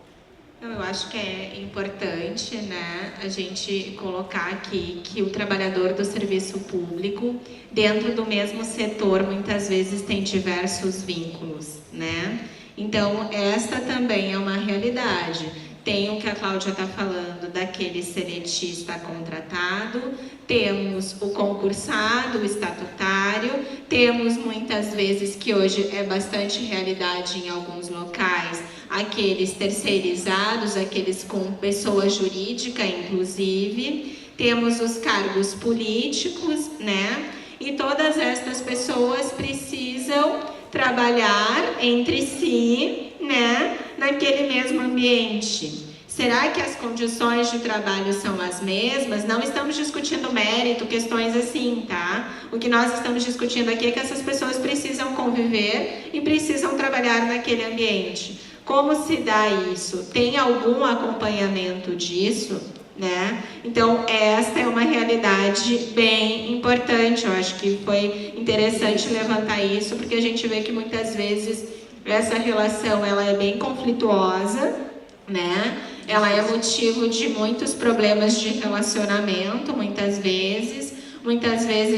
Eu acho que é importante, né, a gente colocar aqui que o trabalhador do serviço público, dentro do mesmo setor, muitas vezes tem diversos vínculos, né? Então, esta também é uma realidade. Tem o que a Cláudia está falando daquele seletista contratado, temos o concursado, o estatutário, temos muitas vezes, que hoje é bastante realidade em alguns locais, aqueles terceirizados, aqueles com pessoa jurídica, inclusive, temos os cargos políticos, né? E todas estas pessoas precisam trabalhar entre si, né, naquele mesmo ambiente. Será que as condições de trabalho são as mesmas? Não estamos discutindo mérito, questões assim, tá? O que nós estamos discutindo aqui é que essas pessoas precisam conviver e precisam trabalhar naquele ambiente. Como se dá isso? Tem algum acompanhamento disso? Né? Então, esta é uma realidade bem importante. Eu acho que foi interessante levantar isso, porque a gente vê que muitas vezes essa relação ela é bem conflituosa, né? Ela é motivo de muitos problemas de relacionamento, muitas vezes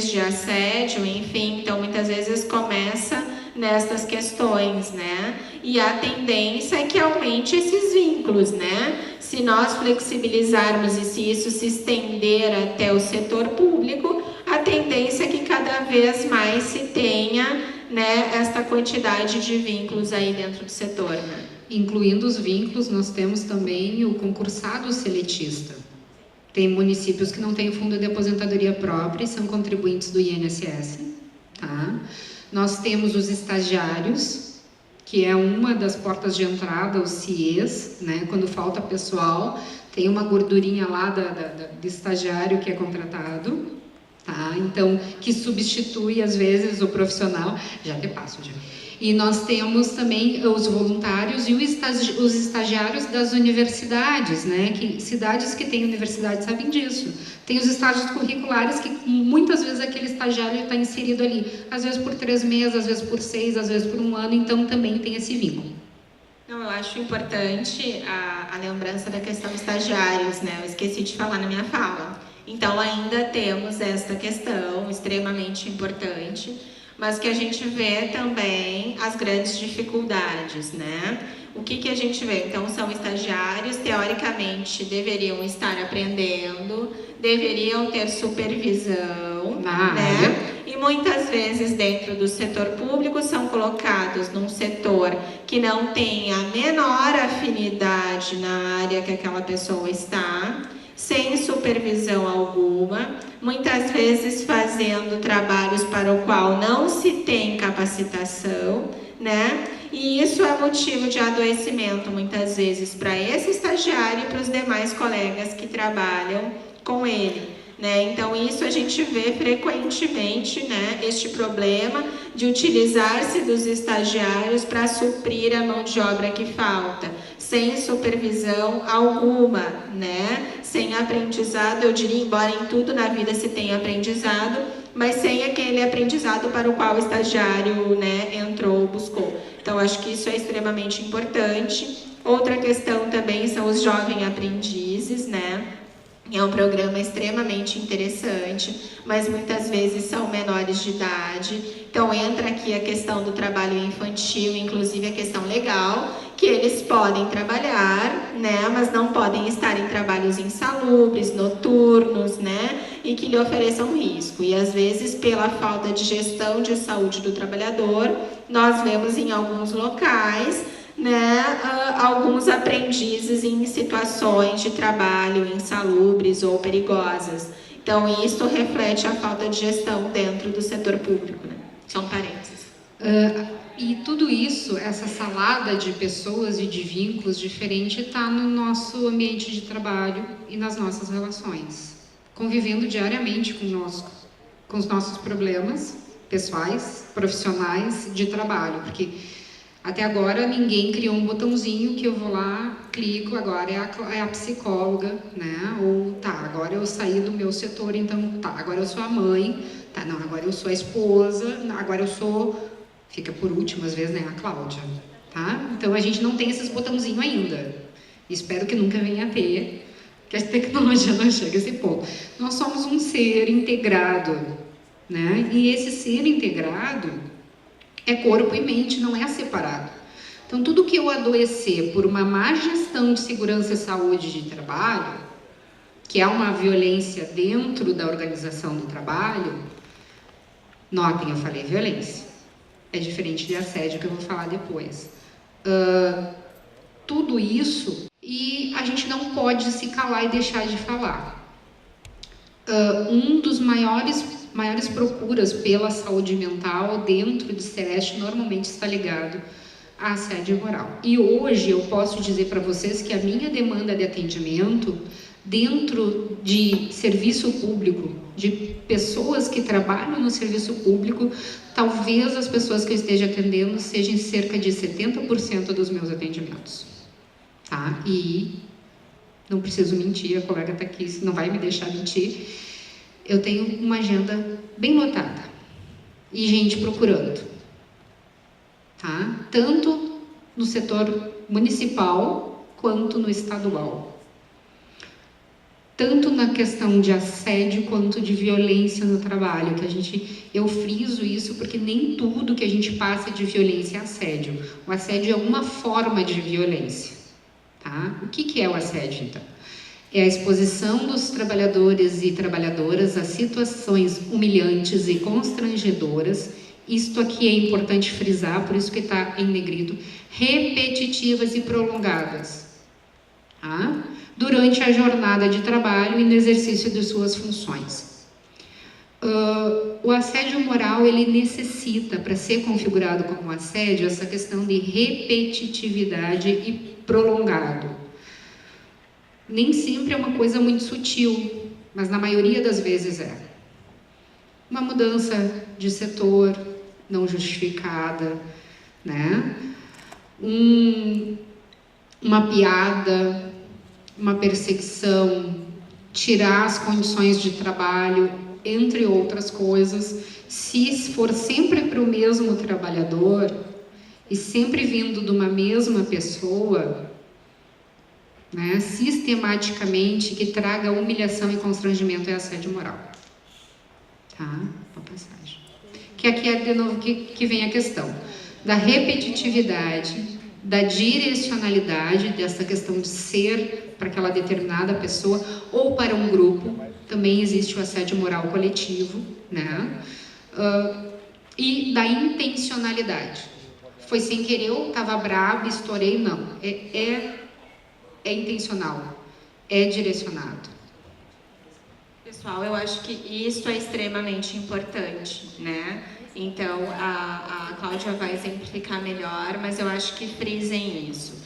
de assédio, enfim. Então, muitas vezes começa nestas questões, né? E a tendência é que aumente esses vínculos, né? Se nós flexibilizarmos e se isso se estender até o setor público, a tendência é que cada vez mais se tenha, né, esta quantidade de vínculos aí dentro do setor, né? Incluindo os vínculos, nós temos também o concursado seletista. Tem municípios que não têm fundo de aposentadoria própria e são contribuintes do INSS, tá? Nós temos os estagiários, que é uma das portas de entrada, os CIEs, né? Quando falta pessoal, tem uma gordurinha lá do estagiário que é contratado, tá? Então, que substitui às vezes o profissional. Já te passo, já. E nós temos também os voluntários e os estagiários das universidades, né? Que cidades que têm universidade sabem disso. Tem os estágios curriculares que muitas vezes aquele estagiário está inserido ali, às vezes por 3 meses, às vezes por 6, às vezes por 1 ano, então também tem esse vínculo. Não, eu acho importante a lembrança da questão estagiários, né? Eu esqueci de falar na minha fala. Então ainda temos esta questão extremamente importante, mas que a gente vê também as grandes dificuldades, né? O que a gente vê? Então, são estagiários, teoricamente, deveriam estar aprendendo, deveriam ter supervisão, né? E muitas vezes, dentro do setor público, são colocados num setor que não tem a menor afinidade na área que aquela pessoa está, sem supervisão alguma, muitas vezes fazendo trabalhos para o qual não se tem capacitação, né? E isso é motivo de adoecimento, muitas vezes, para esse estagiário e para os demais colegas que trabalham com ele, né? Então, isso a gente vê frequentemente, né? Este problema de utilizar-se dos estagiários para suprir a mão de obra que falta, sem supervisão alguma, né? Sem aprendizado, eu diria, embora em tudo na vida se tenha aprendizado, mas sem aquele aprendizado para o qual o estagiário, né, entrou, buscou. Então, acho que isso é extremamente importante. Outra questão também são os jovens aprendizes, né? É um programa extremamente interessante, mas muitas vezes são menores de idade. Então entra aqui a questão do trabalho infantil, inclusive a questão legal, que eles podem trabalhar, né, mas não podem estar em trabalhos insalubres, noturnos, né, e que lhe ofereçam risco. E às vezes, pela falta de gestão de saúde do trabalhador, nós vemos em alguns locais, né, alguns aprendizes em situações de trabalho insalubres ou perigosas. Então, isso reflete a falta de gestão dentro do setor público, né? São parênteses. E tudo isso, essa salada de pessoas e de vínculos diferentes, está no nosso ambiente de trabalho e nas nossas relações, convivendo diariamente com os nossos problemas pessoais, profissionais, de trabalho, porque até agora ninguém criou um botãozinho que eu vou lá, clico, agora é a psicóloga, né? Ou tá, agora eu saí do meu setor, então tá, agora eu sou a mãe, tá, não, agora eu sou a esposa, agora eu sou, fica por último às vezes, né, a Cláudia, tá? Então a gente não tem esses botãozinhos ainda. Espero que nunca venha a ter, que a tecnologia não chega a esse ponto. Nós somos um ser integrado, né? E esse ser integrado é corpo e mente, não é separado. Então, tudo que eu adoecer por uma má gestão de segurança e saúde de trabalho, que é uma violência dentro da organização do trabalho, notem, eu falei violência, é diferente de assédio, que eu vou falar depois. Tudo isso, e a gente não pode se calar e deixar de falar. Um dos maiores procuras pela saúde mental dentro de Sereste normalmente está ligado a assédio moral. E hoje eu posso dizer para vocês que a minha demanda de atendimento dentro de serviço público, de pessoas que trabalham no serviço público, talvez as pessoas que eu esteja atendendo sejam cerca de 70% dos meus atendimentos. Tá? E não preciso mentir, a colega está aqui, não vai me deixar mentir. Eu tenho uma agenda bem lotada e gente procurando, tá? Tanto no setor municipal quanto no estadual. Tanto na questão de assédio quanto de violência no trabalho, que eu friso isso porque nem tudo que a gente passa de violência é assédio. O assédio é uma forma de violência, tá? O que é o assédio, então? É a exposição dos trabalhadores e trabalhadoras a situações humilhantes e constrangedoras, isto aqui é importante frisar, por isso que está em negrito, repetitivas e prolongadas, tá? Durante a jornada de trabalho e no exercício de suas funções. O assédio moral, ele necessita, para ser configurado como assédio, essa questão de repetitividade e prolongado. Nem sempre é uma coisa muito sutil, mas na maioria das vezes é. Uma mudança de setor não justificada, né? Uma piada, uma perseguição, tirar as condições de trabalho, entre outras coisas. Se for sempre para o mesmo trabalhador e sempre vindo de uma mesma pessoa, né, sistematicamente, que traga humilhação e constrangimento, é assédio moral. Tá? Uma passagem. Que aqui é de novo que vem a questão da repetitividade, da direcionalidade, dessa questão de ser para aquela determinada pessoa ou para um grupo. Também existe o assédio moral coletivo, né? E da intencionalidade. Foi sem querer, eu estava brava, estourei, não. É intencional, é direcionado. Pessoal, eu acho que isso é extremamente importante, né? Então, a Cláudia vai exemplificar melhor, mas eu acho que frisem isso.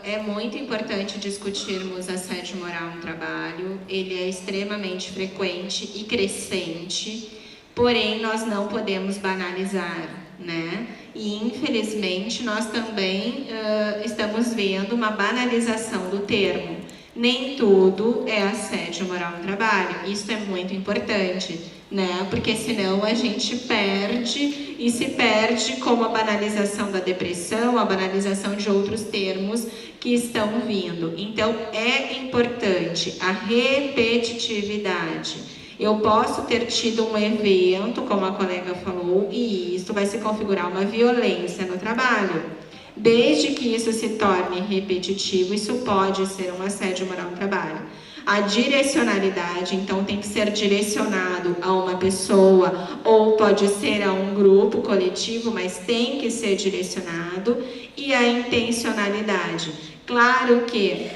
É muito importante discutirmos assédio moral no trabalho, ele é extremamente frequente e crescente, porém nós não podemos banalizar, né? E infelizmente nós também estamos vendo uma banalização do termo. Nem tudo é assédio moral no trabalho. Isso é muito importante, né? Porque senão a gente perde, e se perde como a banalização da depressão, a banalização de outros termos que estão vindo. Então, é importante a repetitividade. Eu posso ter tido um evento, como a colega falou, e isso vai se configurar uma violência no trabalho. Desde que isso se torne repetitivo, isso pode ser um assédio moral no trabalho. A direcionalidade, então, tem que ser direcionado a uma pessoa, ou pode ser a um grupo coletivo, mas tem que ser direcionado. E a intencionalidade. Claro que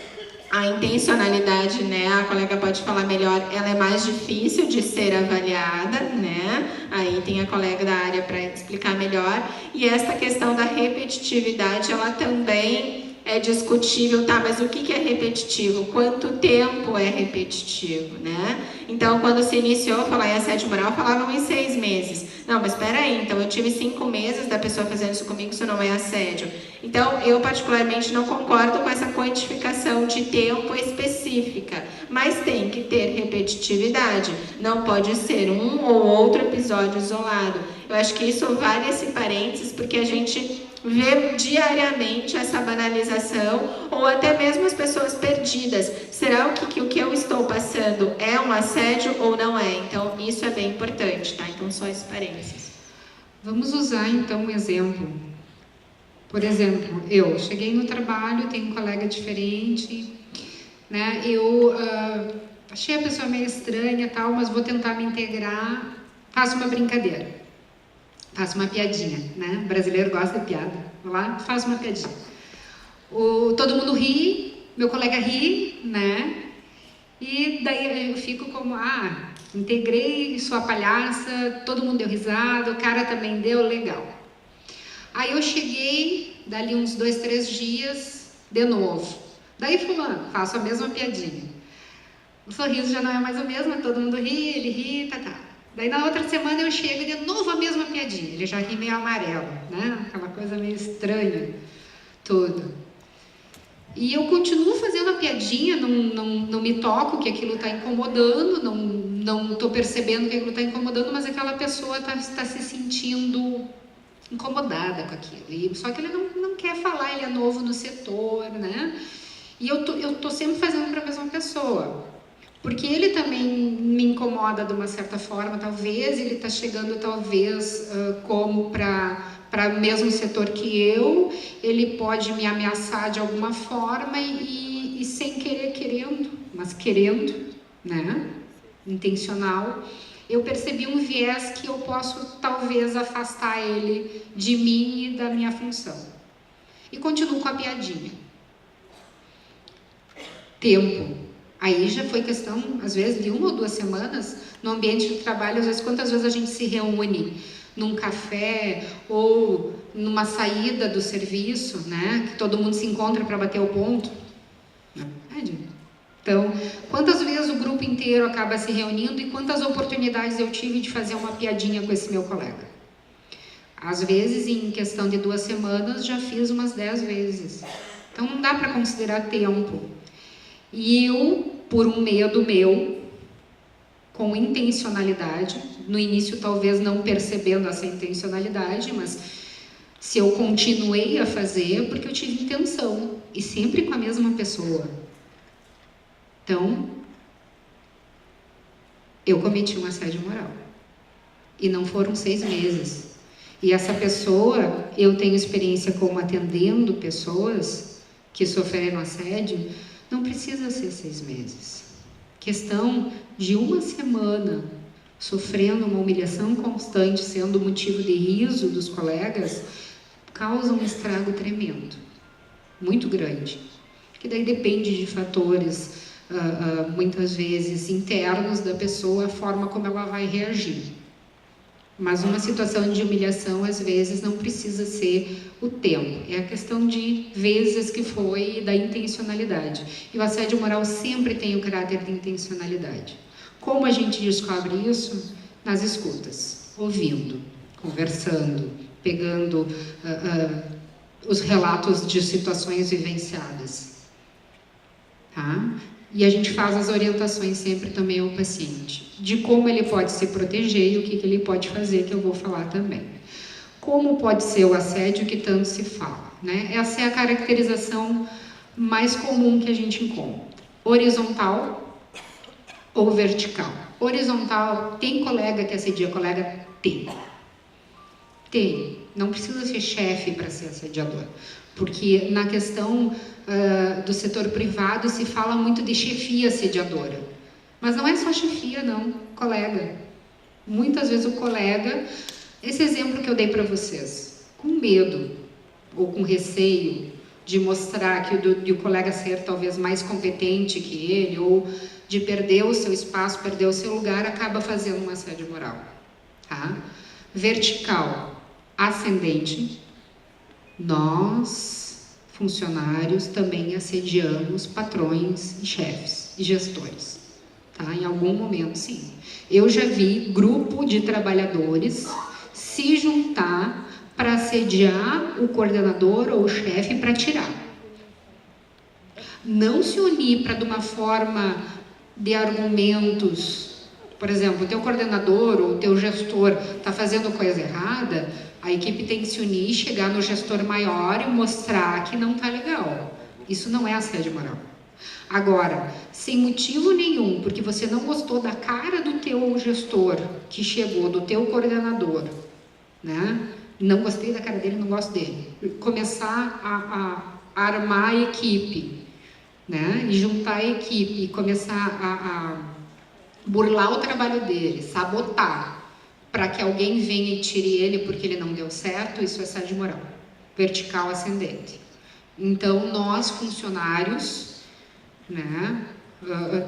a intencionalidade, né, a colega pode falar melhor, ela é mais difícil de ser avaliada, né? Aí tem a colega da área para explicar melhor. E essa questão da repetitividade, ela também é discutível, tá? Mas o que é repetitivo? Quanto tempo é repetitivo, né? Então, quando se iniciou a falar em assédio moral, falavam em 6 meses. Não, mas espera aí, então eu tive 5 meses da pessoa fazendo isso comigo, isso não é assédio. Então, eu particularmente não concordo com essa quantificação de tempo específica, mas tem que ter repetitividade. Não pode ser um ou outro episódio isolado. Eu acho que isso vale esse parênteses, porque a gente vê diariamente essa banalização, ou até mesmo as pessoas perdidas. Será que o que eu estou passando é um assédio ou não é? Então, isso é bem importante, tá? Então, só esses parênteses. Vamos usar, então, um exemplo. Por exemplo, eu cheguei no trabalho, tenho um colega diferente, né? Eu achei a pessoa meio estranha, tal, mas vou tentar me integrar, faço uma brincadeira. Faço uma piadinha, né? O brasileiro gosta de piada. Vou lá, faço uma piadinha. Todo mundo ri, meu colega ri, né? E daí eu fico como, integrei, sou a palhaça, todo mundo deu risada, o cara também deu, legal. Aí eu cheguei, dali uns 2, 3 dias, de novo. Daí fulano, faço a mesma piadinha. O sorriso já não é mais o mesmo, todo mundo ri, ele ri, tá. Daí na outra semana eu chego de novo a mesma piadinha, ele já ri meio amarelo, né? Aquela coisa meio estranha, tudo. E eu continuo fazendo a piadinha, não me toco que aquilo está incomodando, não estou percebendo que aquilo está incomodando, mas aquela pessoa está se sentindo incomodada com aquilo. Só que ele não quer falar, ele é novo no setor, né? E eu tô sempre fazendo para a mesma pessoa. Porque ele também me incomoda de uma certa forma, talvez ele está chegando como para o mesmo setor que eu, ele pode me ameaçar de alguma forma e sem querer, querendo, né? Intencional, eu percebi um viés que eu posso talvez afastar ele de mim e da minha função. E continuo com a piadinha. Tempo. Aí já foi questão, às vezes, de 1 ou 2 semanas, no ambiente de trabalho, às vezes, quantas vezes a gente se reúne num café ou numa saída do serviço, né? Que todo mundo se encontra para bater o ponto. Então, quantas vezes o grupo inteiro acaba se reunindo e quantas oportunidades eu tive de fazer uma piadinha com esse meu colega? Às vezes, em questão de 2 semanas, já fiz umas 10 vezes. Então, não dá para considerar tempo. E eu, por um medo meu, com intencionalidade, no início talvez não percebendo essa intencionalidade, mas se eu continuei a fazer, porque eu tive intenção, e sempre com a mesma pessoa. Então, eu cometi um assédio moral. E não foram 6 meses. E essa pessoa, eu tenho experiência como atendendo pessoas que sofreram assédio, não precisa ser 6 meses. Questão de 1 semana sofrendo uma humilhação constante, sendo motivo de riso dos colegas, causa um estrago tremendo, muito grande. Que daí depende de fatores, muitas vezes internos da pessoa, a forma como ela vai reagir. Mas uma situação de humilhação, às vezes, não precisa ser o tempo. É a questão de vezes que foi e da intencionalidade. E o assédio moral sempre tem o caráter de intencionalidade. Como a gente descobre isso? Nas escutas, ouvindo, conversando, pegando os relatos de situações vivenciadas. tá? E a gente faz as orientações sempre também ao paciente, de como ele pode se proteger e o que ele pode fazer, que eu vou falar também. Como pode ser o assédio que tanto se fala, né? Essa é a caracterização mais comum que a gente encontra. Horizontal ou vertical. Horizontal, tem colega que assedia colega? Tem. Tem. Não precisa ser chefe para ser assediador. Porque na questão do setor privado se fala muito de chefia assediadora. Mas não é só chefia, não. Colega. Muitas vezes o colega... Esse exemplo que eu dei para vocês, com medo ou com receio de mostrar que o colega ser talvez mais competente que ele, ou de perder o seu espaço, perder o seu lugar, acaba fazendo um assédio moral. Tá? Vertical, ascendente. Nós, funcionários, também assediamos patrões e chefes e gestores. Tá? Em algum momento, sim. Eu já vi grupo de trabalhadores se juntar para assediar o coordenador ou o chefe para tirar. Não se unir para, de uma forma de argumentos, por exemplo, o teu coordenador ou o teu gestor está fazendo coisa errada, a equipe tem que se unir, chegar no gestor maior e mostrar que não está legal. Isso não é assédio moral. Agora, sem motivo nenhum, porque você não gostou da cara do teu gestor que chegou, do teu coordenador, né? Não gostei da cara dele, não gosto dele. Começar a armar a equipe, né? E juntar a equipe e começar a burlar o trabalho dele, sabotar, para que alguém venha e tire ele porque ele não deu certo, isso é assédio moral. Vertical ascendente. Então, nós, funcionários, né,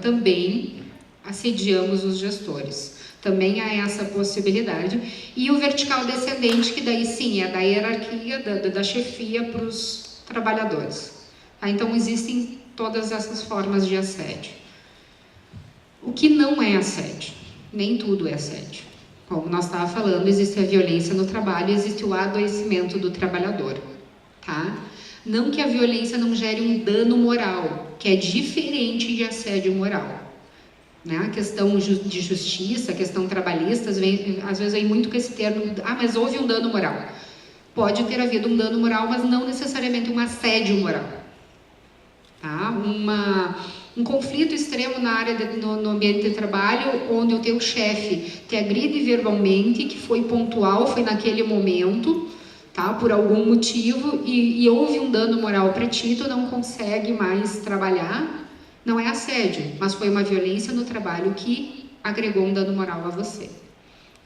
também assediamos os gestores. Também há essa possibilidade. E o vertical descendente, que daí sim é da hierarquia, da chefia para os trabalhadores. Tá? Então existem todas essas formas de assédio. O que não é assédio? Nem tudo é assédio. Como nós estávamos falando, existe a violência no trabalho, existe o adoecimento do trabalhador. Tá? Não que a violência não gere um dano moral, que é diferente de assédio moral. Né? A questão de justiça, a questão trabalhista, às vezes vem muito com esse termo, mas houve um dano moral. Pode ter havido um dano moral, mas não necessariamente um assédio moral. Tá? Um conflito extremo na área no ambiente de trabalho, onde o teu chefe te agride verbalmente, que foi pontual, foi naquele momento, tá? Por algum motivo, e houve um dano moral para ti, tu não consegue mais trabalhar. Não é assédio, mas foi uma violência no trabalho que agregou um dano moral a você.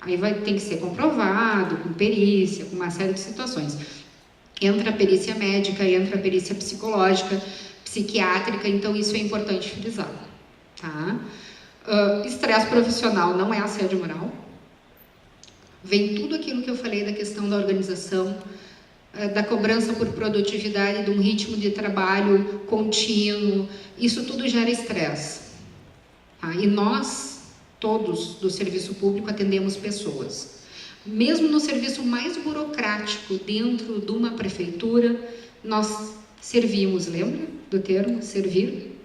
Aí tem que ser comprovado, com perícia, com uma série de situações. Entra a perícia médica, entra a perícia psicológica, psiquiátrica, então isso é importante frisar. Tá? Estresse profissional não é assédio moral. Vem tudo aquilo que eu falei da questão da organização, da cobrança por produtividade, de um ritmo de trabalho contínuo, isso tudo gera estresse. Tá? E nós, todos do serviço público, atendemos pessoas. Mesmo no serviço mais burocrático, dentro de uma prefeitura, nós servimos, lembra do termo? Servir.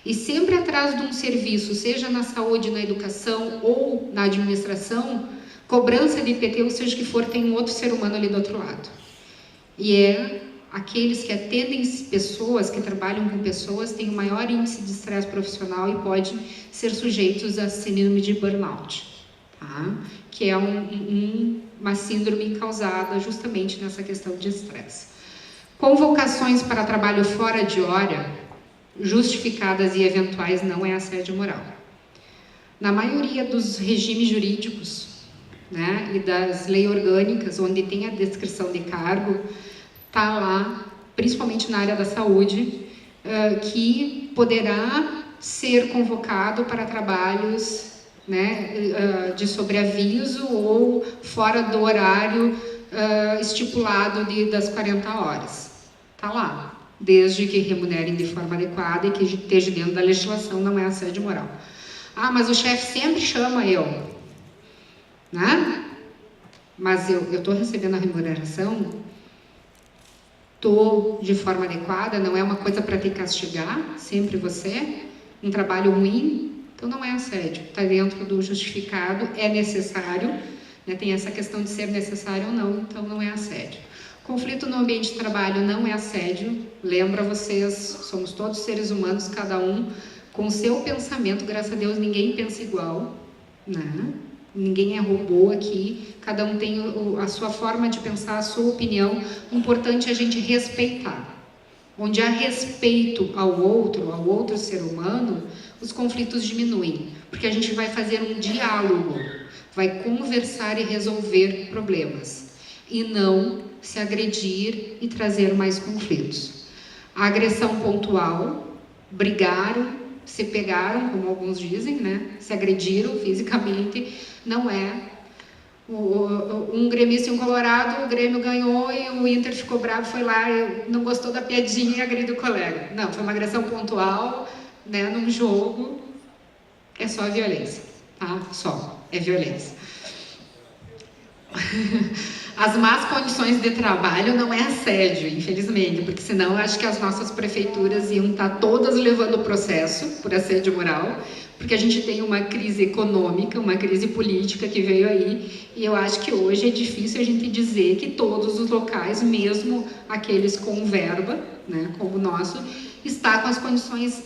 E sempre atrás de um serviço, seja na saúde, na educação ou na administração, cobrança de IPT, ou seja que for, tem um outro ser humano ali do outro lado. E aqueles que atendem pessoas, que trabalham com pessoas, têm o maior índice de estresse profissional e podem ser sujeitos a síndrome de burnout, tá? Que é uma síndrome causada justamente nessa questão de estresse. Convocações para trabalho fora de hora, justificadas e eventuais, não é assédio moral. Na maioria dos regimes jurídicos, né, e das leis orgânicas, onde tem a descrição de cargo, está lá, principalmente na área da saúde, que poderá ser convocado para trabalhos, né, de sobreaviso ou fora do horário estipulado das 40 horas. Está lá, desde que remunerem de forma adequada e que esteja dentro da legislação, não é assédio moral. Mas o chefe sempre chama eu, né? Mas eu estou recebendo a remuneração, tratou de forma adequada, não é uma coisa para te castigar, sempre você, um trabalho ruim, então não é assédio, está dentro do justificado, é necessário, né? Tem essa questão de ser necessário ou não, então não é assédio. Conflito no ambiente de trabalho não é assédio, lembra vocês, somos todos seres humanos, cada um com o seu pensamento, graças a Deus ninguém pensa igual, né? Ninguém é robô aqui, cada um tem a sua forma de pensar, a sua opinião, o importante é a gente respeitar. Onde há respeito ao outro ser humano, os conflitos diminuem, porque a gente vai fazer um diálogo, vai conversar e resolver problemas, e não se agredir e trazer mais conflitos. A agressão pontual, brigaram, se pegaram, como alguns dizem, né? Se agrediram fisicamente, não é. Um gremista e um colorado, o Grêmio ganhou e o Inter ficou bravo, foi lá, não gostou da piadinha e agrediu o colega. Não, foi uma agressão pontual, né, num jogo, é só violência, tá? Só, é violência. As más condições de trabalho não é assédio, infelizmente, porque senão eu acho que as nossas prefeituras iam estar todas levando o processo por assédio moral, porque a gente tem uma crise econômica, uma crise política que veio aí, e eu acho que hoje é difícil a gente dizer que todos os locais, mesmo aqueles com verba, né, como o nosso, está com as condições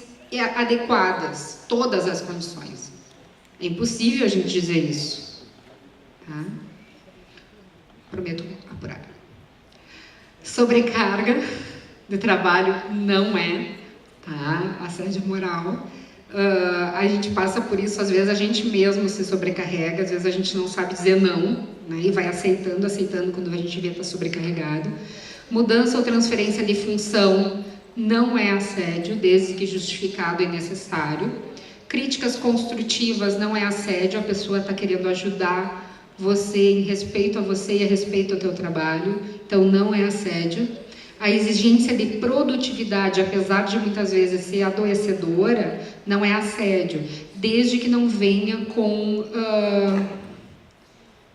adequadas, todas as condições. É impossível a gente dizer isso, tá? Prometo apurar. Sobrecarga de trabalho não é, tá? Assédio moral. A gente passa por isso, às vezes a gente mesmo se sobrecarrega, às vezes a gente não sabe dizer não, né? E vai aceitando quando a gente vê que está sobrecarregado. Mudança ou transferência de função não é assédio, desde que justificado e necessário. Críticas construtivas não é assédio, a pessoa está querendo ajudar você em respeito a você e a respeito ao teu trabalho, então não é assédio. A exigência de produtividade, apesar de muitas vezes ser adoecedora, não é assédio, desde que não venha com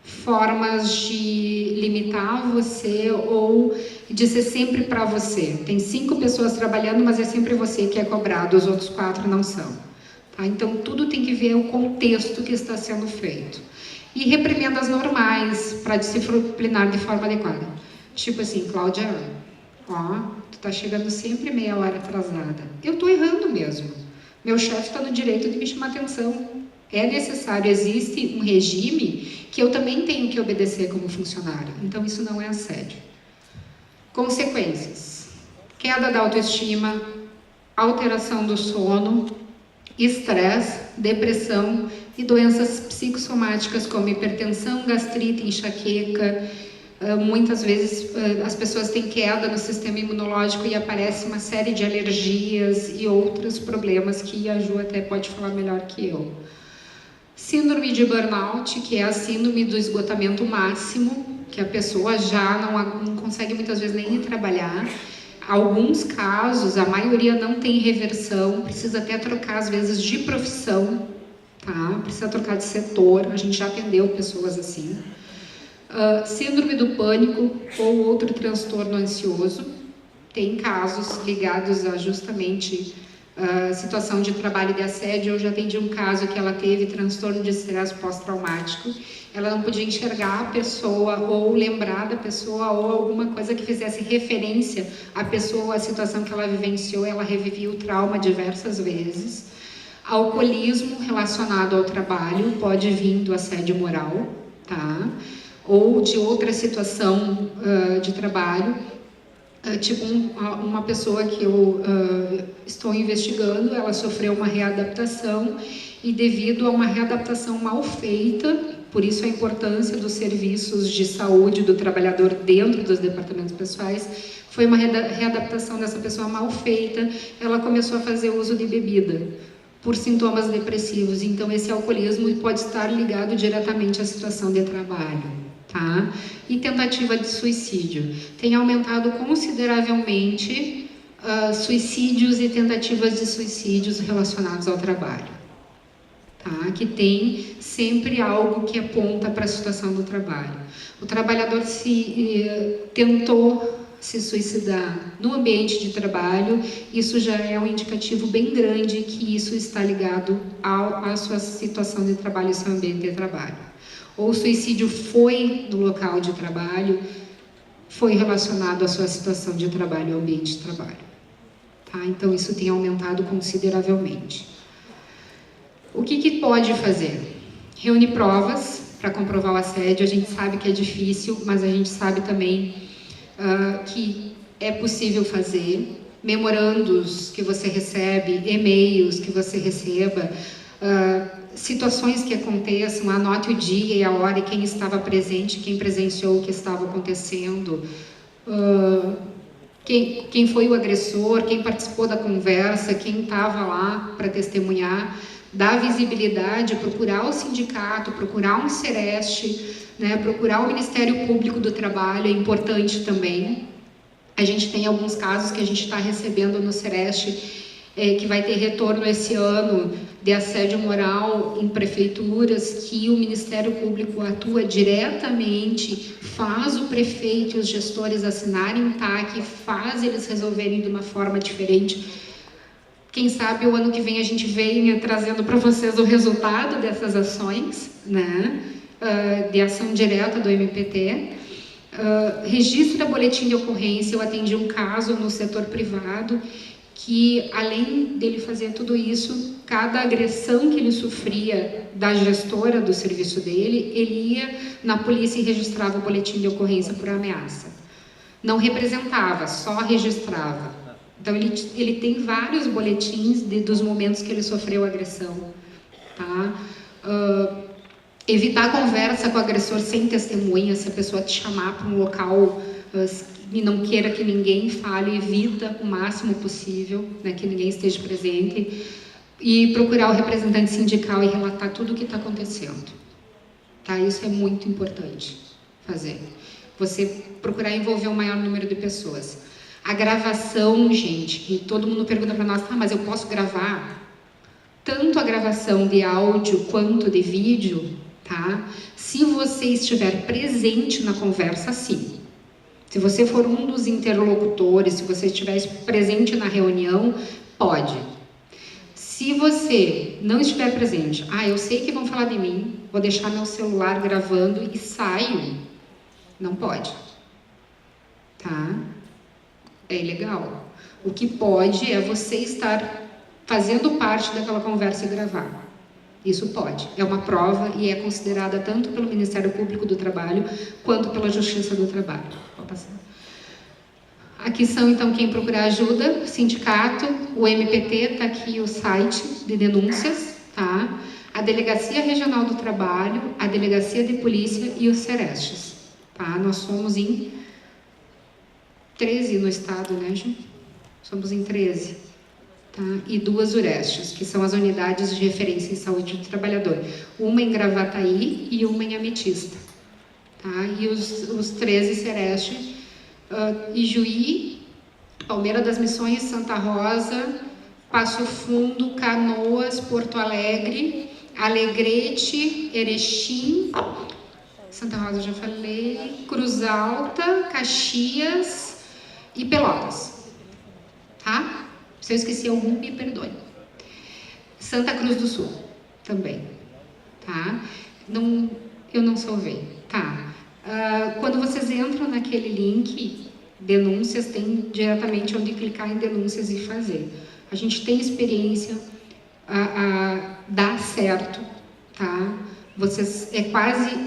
formas de limitar você ou de ser sempre para você. Tem 5 pessoas trabalhando, mas é sempre você que é cobrado, os outros 4 não são. Tá? Então tudo tem que ver o contexto que está sendo feito. E reprimendas normais para disciplinar de forma adequada. Tipo assim, Cláudia, ó, tu tá chegando sempre meia hora atrasada. Eu tô errando mesmo. Meu chefe está no direito de me chamar atenção. É necessário, existe um regime que eu também tenho que obedecer como funcionário. Então isso não é assédio. Consequências: queda da autoestima, alteração do sono, estresse, depressão e doenças psicossomáticas como hipertensão, gastrite, enxaqueca. Muitas vezes as pessoas têm queda no sistema imunológico e aparece uma série de alergias e outros problemas que a Ju até pode falar melhor que eu. Síndrome de burnout, que é a síndrome do esgotamento máximo, que a pessoa já não consegue muitas vezes nem ir trabalhar. Alguns casos, a maioria não tem reversão, precisa até trocar às vezes de profissão, tá? Precisa trocar de setor, a gente já atendeu pessoas assim. Síndrome do pânico ou outro transtorno ansioso, tem casos ligados a justamente situação de trabalho de assédio. Eu já atendi um caso que ela teve transtorno de estresse pós-traumático, ela não podia enxergar a pessoa ou lembrar da pessoa ou alguma coisa que fizesse referência à pessoa, à situação que ela vivenciou, ela revivia o trauma diversas vezes. Alcoolismo relacionado ao trabalho pode vir do assédio moral, tá? Ou de outra situação de trabalho, tipo uma pessoa que eu estou investigando, ela sofreu uma readaptação e devido a uma readaptação mal feita, por isso a importância dos serviços de saúde do trabalhador dentro dos departamentos pessoais, foi uma readaptação dessa pessoa mal feita, ela começou a fazer uso de bebida por sintomas depressivos, então esse alcoolismo pode estar ligado diretamente à situação de trabalho. Tá? E tentativa de suicídio. Tem aumentado consideravelmente suicídios e tentativas de suicídios relacionados ao trabalho. Tá? Que tem sempre algo que aponta para a situação do trabalho. O trabalhador tentou se suicidar no ambiente de trabalho, isso já é um indicativo bem grande que isso está ligado à sua situação de trabalho e seu ambiente de trabalho. Ou o suicídio foi no local de trabalho, foi relacionado à sua situação de trabalho e ao ambiente de trabalho. Tá? Então, isso tem aumentado consideravelmente. O que pode fazer? Reunir provas para comprovar o assédio. A gente sabe que é difícil, mas a gente sabe também que é possível fazer. Memorandos que você recebe, e-mails que você receba, situações que aconteçam, anote o dia e a hora e quem estava presente, quem presenciou o que estava acontecendo, quem foi o agressor, quem participou da conversa, quem estava lá para testemunhar, dar visibilidade, procurar o sindicato, procurar um Sereste, né, procurar o Ministério Público do Trabalho, é importante também. A gente tem alguns casos que a gente está recebendo no Sereste, que vai ter retorno esse ano de assédio moral em prefeituras, que o Ministério Público atua diretamente, faz o prefeito e os gestores assinarem um TAC, faz eles resolverem de uma forma diferente. Quem sabe o ano que vem a gente venha trazendo para vocês o resultado dessas ações, né, de ação direta do MPT. Registra boletim de ocorrência. Eu atendi um caso no setor privado que, além dele fazer tudo isso, cada agressão que ele sofria da gestora do serviço dele, ele ia na polícia e registrava o boletim de ocorrência por ameaça. Não representava, só registrava. Então, ele tem vários boletins dos momentos que ele sofreu agressão. Tá? Evitar conversa com o agressor sem testemunha. Se a pessoa te chamar para um local e não queira que ninguém fale, evita o máximo possível, né, que ninguém esteja presente. E procurar o representante sindical e relatar tudo o que está acontecendo. Tá? Isso é muito importante fazer. Você procurar envolver o maior número de pessoas. A gravação, gente, e todo mundo pergunta para nós, mas eu posso gravar? Tanto a gravação de áudio quanto de vídeo, tá? Se você estiver presente na conversa, sim. Se você for um dos interlocutores, se você estiver presente na reunião, pode. Se você não estiver presente, eu sei que vão falar de mim, vou deixar meu celular gravando e saio, não pode. Tá? É ilegal. O que pode é você estar fazendo parte daquela conversa e gravar. Isso pode. É uma prova e é considerada tanto pelo Ministério Público do Trabalho quanto pela Justiça do Trabalho. Vou passar. Aqui são, então, quem procurar ajuda, sindicato, o MPT, está aqui o site de denúncias, tá? A Delegacia Regional do Trabalho, a Delegacia de Polícia e os Serestes, tá? Nós somos em 13 no estado, né, Ju? Somos em 13. Tá? E 2 URESTs, que são as unidades de referência em saúde do trabalhador. Uma em Gravataí e uma em Ametista. Tá? E os 13 Serestes, Ijuí, Palmeira das Missões, Santa Rosa, Passo Fundo, Canoas, Porto Alegre, Alegrete, Erechim, Santa Rosa já falei, Cruz Alta, Caxias e Pelotas. Tá? Se eu esqueci algum, me perdoe. Santa Cruz do Sul, também. Tá? Eu não salvei. Tá. Quando vocês entram naquele link, denúncias, tem diretamente onde clicar em denúncias e fazer. A gente tem experiência, dá certo, tá?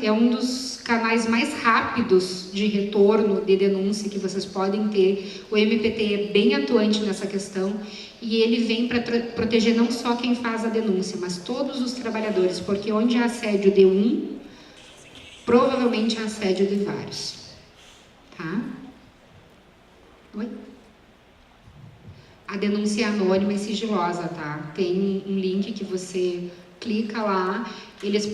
É um dos canais mais rápidos de retorno de denúncia que vocês podem ter. O MPT é bem atuante nessa questão e ele vem para proteger não só quem faz a denúncia, mas todos os trabalhadores, porque onde há assédio de um, provavelmente há assédio de vários. Tá? Oi? A denúncia é anônima e sigilosa, tá? Tem um link que você clica lá, eles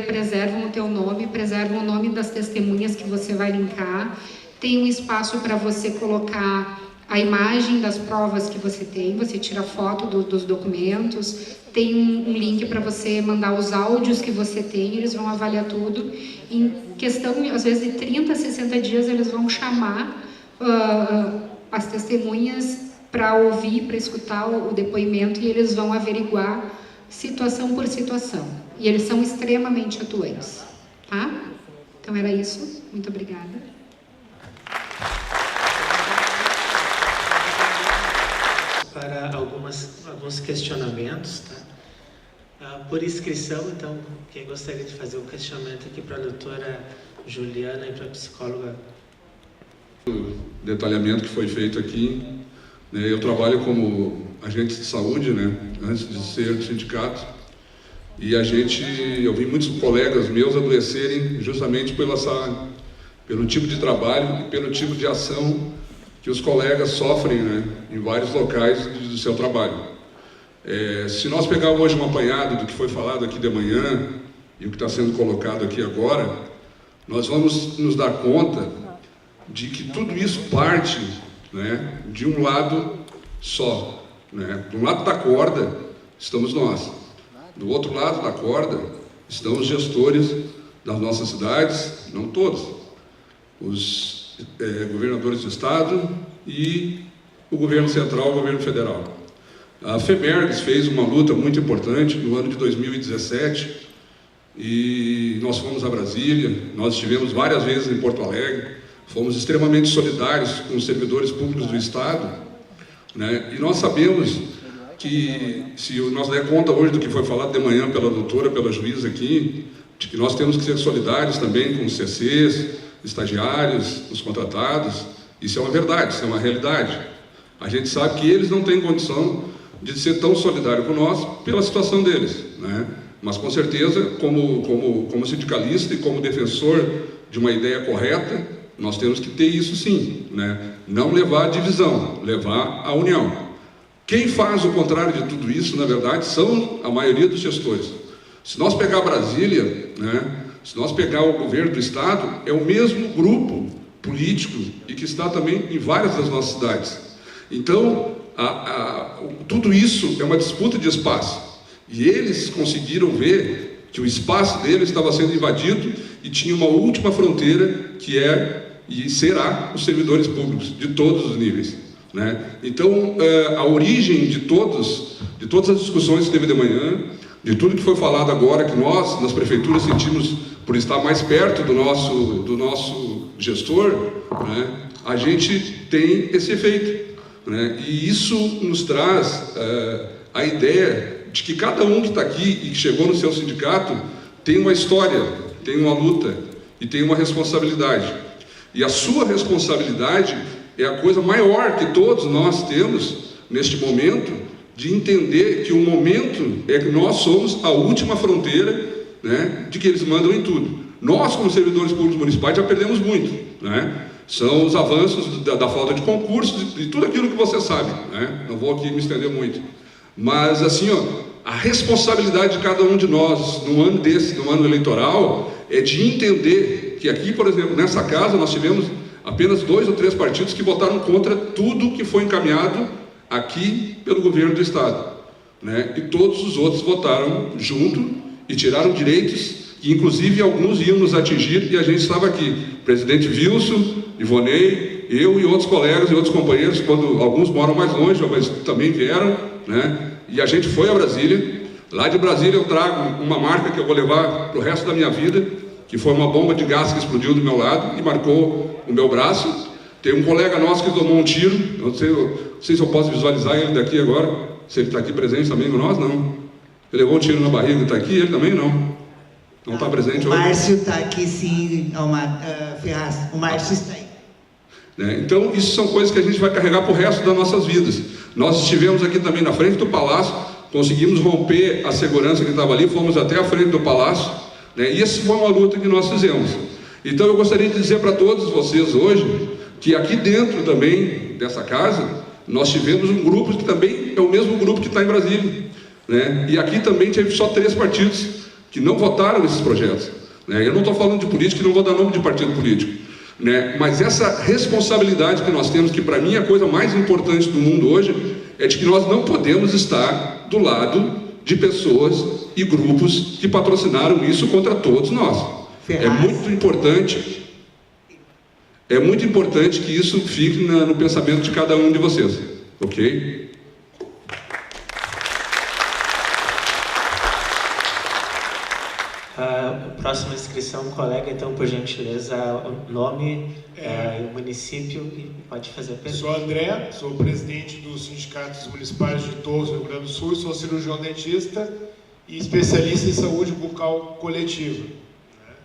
preservam o teu nome, preservam o nome das testemunhas que você vai linkar, tem um espaço para você colocar a imagem das provas que você tem, você tira foto dos documentos, tem um link para você mandar os áudios que você tem, eles vão avaliar tudo. Em questão, às vezes, de 30 a 60 dias, eles vão chamar as testemunhas para ouvir, para escutar o depoimento, e eles vão averiguar situação por situação. E eles são extremamente atuantes, tá? Então era isso. Muito obrigada. Para alguns questionamentos, tá? Por inscrição, então, quem gostaria de fazer um questionamento aqui para a doutora Juliana e para a psicóloga? O detalhamento que foi feito aqui, né, eu trabalho como agente de saúde, né, antes de ser do sindicato, e eu vi muitos colegas meus adoecerem justamente pelo tipo de trabalho e pelo tipo de ação que os colegas sofrem, né, em vários locais do seu trabalho. Se nós pegarmos hoje um apanhado do que foi falado aqui de manhã e o que está sendo colocado aqui agora, nós vamos nos dar conta de que tudo isso parte, né, de um lado só, né? Do lado da corda estamos nós, do outro lado da corda estão os gestores das nossas cidades, não todos, os governadores do estado e o governo central, o governo federal. A FEBERGS fez uma luta muito importante no ano de 2017 e nós fomos a Brasília, nós estivemos várias vezes em Porto Alegre, fomos extremamente solidários com os servidores públicos do estado, né? E nós sabemos que, se nós der conta hoje do que foi falado de manhã pela doutora, pela juíza aqui, de que nós temos que ser solidários também com os CCs, estagiários, os contratados, isso é uma verdade, isso é uma realidade. A gente sabe que eles não têm condição de ser tão solidário com nós pela situação deles, né? Mas com certeza, como sindicalista e como defensor de uma ideia correta, nós temos que ter isso sim, né? Não levar a divisão, levar a união. Quem faz o contrário de tudo isso, na verdade, são a maioria dos gestores. Se nós pegar Brasília, né, se nós pegar o governo do estado, é o mesmo grupo político e que está também em várias das nossas cidades. Então, tudo isso é uma disputa de espaço. E eles conseguiram ver que o espaço deles estava sendo invadido e tinha uma última fronteira que é e será os servidores públicos de todos os níveis, né? Então, a origem de todas as discussões que teve de manhã, de tudo que foi falado agora, que nós, nas prefeituras, sentimos por estar mais perto do nosso gestor, né, a gente tem esse efeito, né? E isso nos traz a ideia de que cada um que está aqui e que chegou no seu sindicato tem uma história, tem uma luta e tem uma responsabilidade. E a sua responsabilidade é a coisa maior que todos nós temos neste momento, de entender que o momento é que nós somos a última fronteira, né, de que eles mandam em tudo. Nós, como servidores públicos municipais, já perdemos muito, né? São os avanços da falta de concursos e tudo aquilo que você sabe, né? Não vou aqui me estender muito. Mas, assim, a responsabilidade de cada um de nós, num ano desse, num ano eleitoral, é de entender que aqui, por exemplo, nessa casa, nós tivemos apenas 2 ou 3 partidos que votaram contra tudo que foi encaminhado aqui pelo governo do estado, né? E todos os outros votaram junto e tiraram direitos que, inclusive, alguns iam nos atingir e a gente estava aqui. O presidente Wilson, Ivonei, eu e outros colegas e outros companheiros, quando alguns moram mais longe, mas também vieram, né? E a gente foi a Brasília. Lá de Brasília eu trago uma marca que eu vou levar para o resto da minha vida, que foi uma bomba de gás que explodiu do meu lado e marcou o meu braço. Tem um colega nosso que tomou um tiro, não sei se eu posso visualizar ele daqui agora, se ele está aqui presente também com nós, não. Ele levou um tiro na barriga, está aqui, ele também não. Não está presente hoje. O Márcio está aqui sim, Ferraz, o Márcio está aí. Né? Então, isso são coisas que a gente vai carregar para o resto das nossas vidas. Nós estivemos aqui também na frente do Palácio, conseguimos romper a segurança que estava ali, fomos até a frente do Palácio, né? E essa foi uma luta que nós fizemos. Então, eu gostaria de dizer para todos vocês hoje, que aqui dentro também dessa casa, nós tivemos um grupo que também é o mesmo grupo que está em Brasília, né? E aqui também teve só 3 partidos que não votaram nesses projetos, né? Eu não estou falando de política, não vou dar nome de partido político, né? Mas essa responsabilidade que nós temos, que para mim é a coisa mais importante do mundo hoje, é de que nós não podemos estar do lado de pessoas e grupos que patrocinaram isso contra todos nós. Ferraz. É muito importante. É muito importante que isso fique no pensamento de cada um de vocês, ok? Próxima inscrição, colega, então, por gentileza, o nome e o município, e pode fazer a pergunta. Sou André, sou presidente dos sindicatos municipais de Torres, Rio Grande do Sul, sou cirurgião dentista e especialista em saúde bucal coletiva. Né?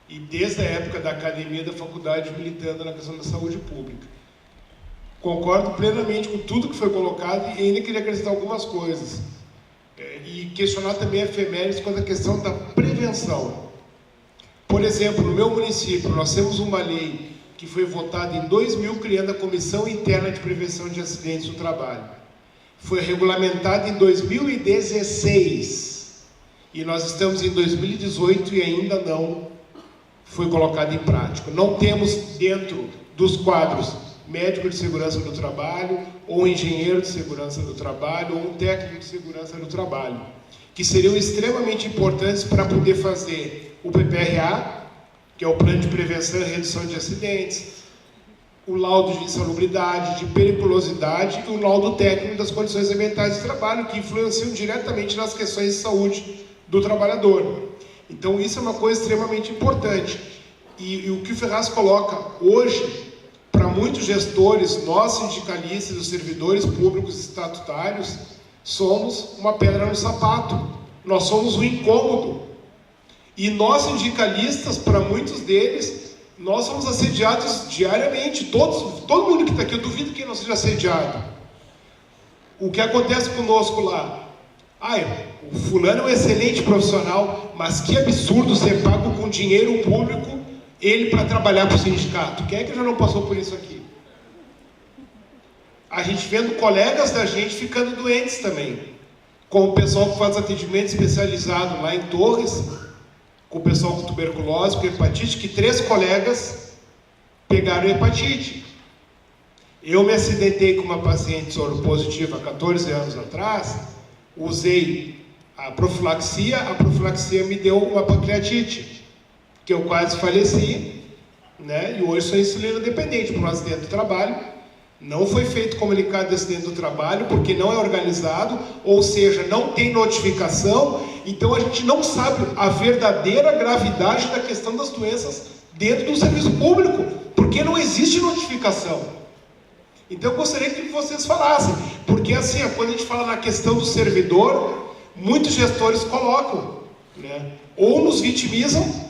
E desde a época da academia da faculdade militando na questão da saúde pública. Concordo plenamente com tudo que foi colocado e ainda queria acrescentar algumas coisas. E questionar também a FEMERES quanto à questão da prevenção. Por exemplo, no meu município, nós temos uma lei que foi votada em 2000, criando a Comissão Interna de Prevenção de Acidentes do Trabalho. Foi regulamentada em 2016. E nós estamos em 2018 e ainda não foi colocada em prática. Não temos dentro dos quadros médico de segurança do trabalho, ou engenheiro de segurança do trabalho, ou um técnico de segurança do trabalho, que seriam extremamente importantes para poder fazer o PPRA, que é o Plano de Prevenção e Redução de Acidentes, o laudo de insalubridade, de periculosidade e o laudo técnico das condições ambientais de trabalho, que influenciam diretamente nas questões de saúde do trabalhador. Então, isso é uma coisa extremamente importante. E o que o Ferraz coloca hoje, para muitos gestores, nós sindicalistas, os servidores públicos estatutários, somos uma pedra no sapato. Nós somos um incômodo. E nós sindicalistas, para muitos deles, nós somos assediados diariamente. Todo mundo que está aqui, eu duvido que não seja assediado. O que acontece conosco lá? O fulano é um excelente profissional, mas que absurdo ser pago com dinheiro público ele para trabalhar para o sindicato. Quem é que já não passou por isso aqui? A gente vendo colegas da gente ficando doentes também. Com o pessoal que faz atendimento especializado lá em Torres, com o pessoal com tuberculose, com hepatite, que 3 colegas pegaram hepatite. Eu me acidentei com uma paciente soropositiva há 14 anos atrás, usei a profilaxia me deu uma pancreatite, que eu quase faleci, né? E hoje sou insulino dependente por um acidente do trabalho. Não foi feito comunicado de acidente do trabalho, porque não é organizado, ou seja, não tem notificação, então a gente não sabe a verdadeira gravidade da questão das doenças dentro do serviço público, porque não existe notificação. Então eu gostaria que vocês falassem, porque assim, quando a gente fala na questão do servidor, muitos gestores colocam, né? Ou nos vitimizam,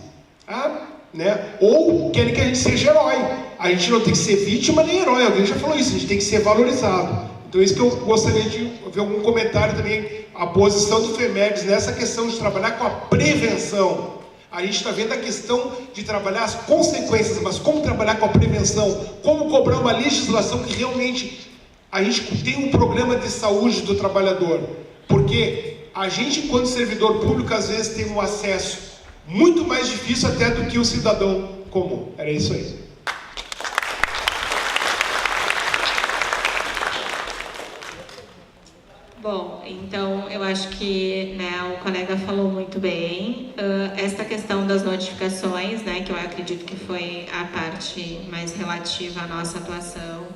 né? Ou querem que a gente seja herói. A gente não tem que ser vítima nem herói, alguém já falou isso, a gente tem que ser valorizado. Então isso que eu gostaria de ver algum comentário também, a posição do FEMERES nessa questão de trabalhar com a prevenção. A gente está vendo a questão de trabalhar as consequências, mas como trabalhar com a prevenção, como cobrar uma legislação que realmente a gente tem um programa de saúde do trabalhador, porque a gente, enquanto servidor público, às vezes tem um acesso muito mais difícil até do que o cidadão comum. Era isso aí. Bom, então eu acho que, né, o colega falou muito bem. Esta questão das notificações, né, que eu acredito que foi a parte mais relativa à nossa atuação,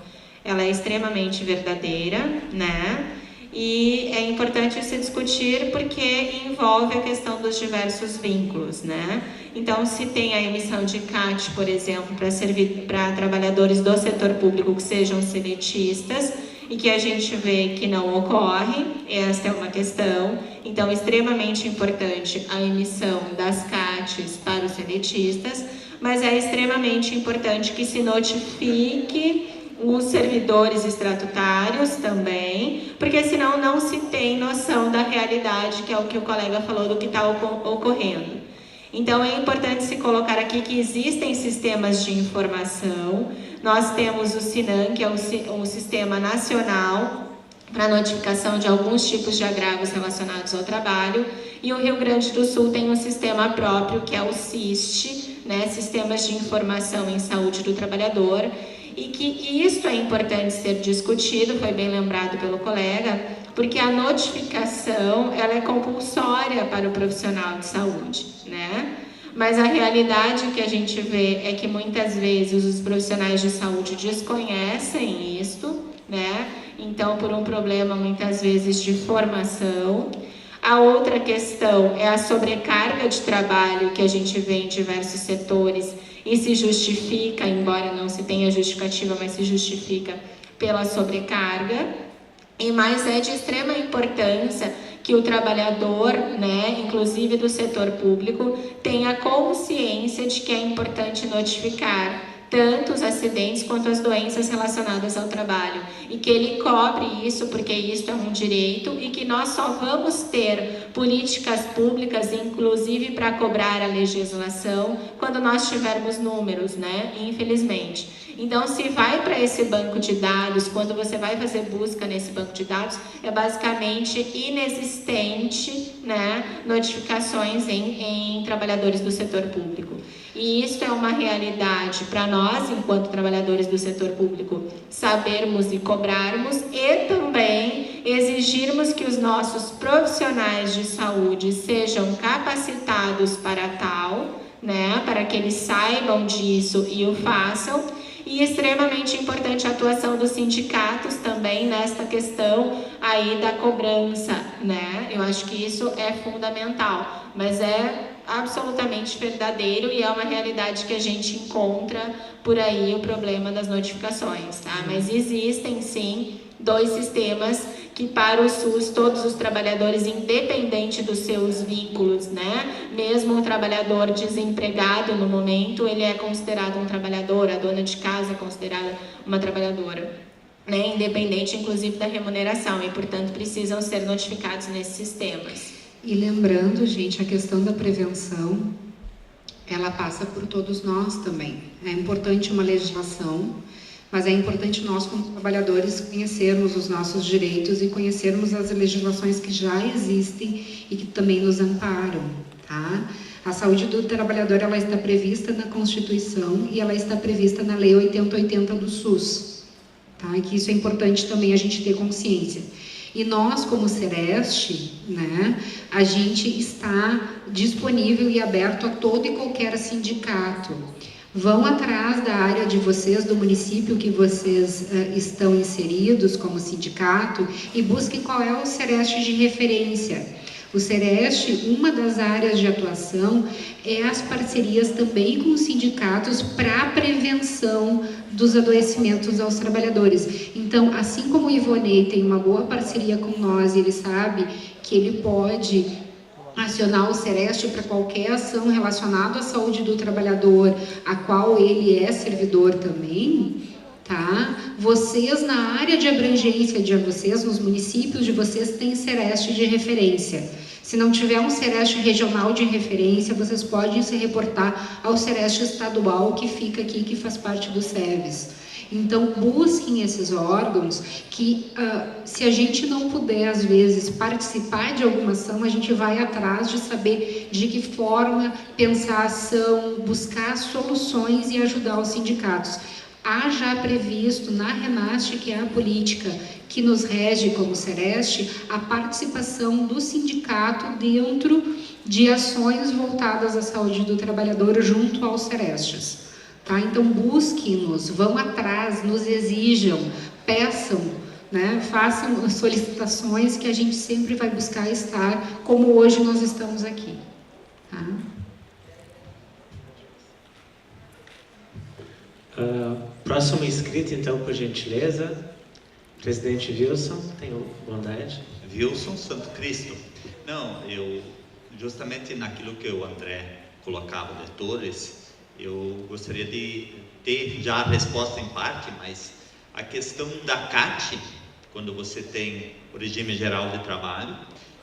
ela é extremamente verdadeira, né? E é importante se discutir porque envolve a questão dos diversos vínculos, né? Então, se tem a emissão de CAT, por exemplo, para trabalhadores do setor público que sejam seletistas, e que a gente vê que não ocorre, esta é uma questão. Então, extremamente importante a emissão das CATs para os seletistas, mas é extremamente importante que se notifique os servidores estatutários também, porque senão não se tem noção da realidade, que é o que o colega falou do que está ocorrendo. Então é importante se colocar aqui que existem sistemas de informação. Nós temos o SINAM, que é um sistema nacional para notificação de alguns tipos de agravos relacionados ao trabalho, e o Rio Grande do Sul tem um sistema próprio, que é o SIST, né, Sistemas de Informação em Saúde do Trabalhador, e que isso é importante ser discutido, foi bem lembrado pelo colega, porque a notificação ela é compulsória para o profissional de saúde, né? Mas a realidade que a gente vê é que muitas vezes os profissionais de saúde desconhecem isto, né? Então, por um problema muitas vezes de formação. A outra questão é a sobrecarga de trabalho que a gente vê em diversos setores e se justifica, embora não se tenha justificativa, mas se justifica pela sobrecarga. E mais é de extrema importância que o trabalhador, né, inclusive do setor público, tenha consciência de que é importante notificar tanto os acidentes quanto as doenças relacionadas ao trabalho, e que ele cobre isso, porque isso é um direito, e que nós só vamos ter políticas públicas, inclusive para cobrar a legislação, quando nós tivermos números, né? Infelizmente. Então, se vai para esse banco de dados, quando você vai fazer busca nesse banco de dados, é basicamente inexistente, né, notificações em trabalhadores do setor público. E isso é uma realidade para nós, enquanto trabalhadores do setor público, sabermos e cobrarmos, e também exigirmos que os nossos profissionais de saúde sejam capacitados para tal, né, para que eles saibam disso e o façam. E extremamente importante a atuação dos sindicatos também nesta questão aí da cobrança, né? Eu acho que isso é fundamental, mas é absolutamente verdadeiro e é uma realidade que a gente encontra por aí, o problema das notificações, tá? Mas existem sim 2 sistemas que para o SUS, todos os trabalhadores, independente dos seus vínculos, né? Mesmo um trabalhador desempregado no momento, ele é considerado um trabalhador, a dona de casa é considerada uma trabalhadora, né? Independente, inclusive, da remuneração, e, portanto, precisam ser notificados nesses sistemas. E lembrando, gente, a questão da prevenção, ela passa por todos nós também. É importante uma legislação, mas é importante nós, como trabalhadores, conhecermos os nossos direitos e conhecermos as legislações que já existem e que também nos amparam, tá? A saúde do trabalhador, ela está prevista na Constituição e ela está prevista na Lei 8080 do SUS, tá? E que isso é importante também a gente ter consciência. E nós, como Sereste, né, a gente está disponível e aberto a todo e qualquer sindicato. Vão atrás da área de vocês, do município que vocês estão inseridos como sindicato, e busquem qual é o Sereste de referência. O Sereste, uma das áreas de atuação é as parcerias também com os sindicatos para a prevenção dos adoecimentos aos trabalhadores. Então, assim como o Ivonei tem uma boa parceria com nós, ele sabe que ele pode acionar o Sereste para qualquer ação relacionada à saúde do trabalhador, a qual ele é servidor também, tá? Vocês, na área de abrangência de vocês, nos municípios de vocês, têm Sereste de referência. Se não tiver um Sereste regional de referência, vocês podem se reportar ao Sereste estadual que fica aqui, que faz parte do SEVES. Então, busquem esses órgãos que, se a gente não puder, às vezes, participar de alguma ação, a gente vai atrás de saber de que forma pensar a ação, buscar soluções e ajudar os sindicatos. Há já previsto na RENAST, que é a política que nos rege como Sereste, a participação do sindicato dentro de ações voltadas à saúde do trabalhador junto aos Serestes. Tá? Então, busquem-nos, vão atrás, nos exijam, peçam, né? Façam solicitações que a gente sempre vai buscar estar, como hoje nós estamos aqui. Tá? Próximo inscrito, então, por gentileza, presidente Wilson, tenho bondade. Wilson Santo Cristo. Não, eu, justamente naquilo que o André colocava de Torres, eu gostaria de ter já a resposta em parte, mas a questão da CAT, quando você tem o regime geral de trabalho,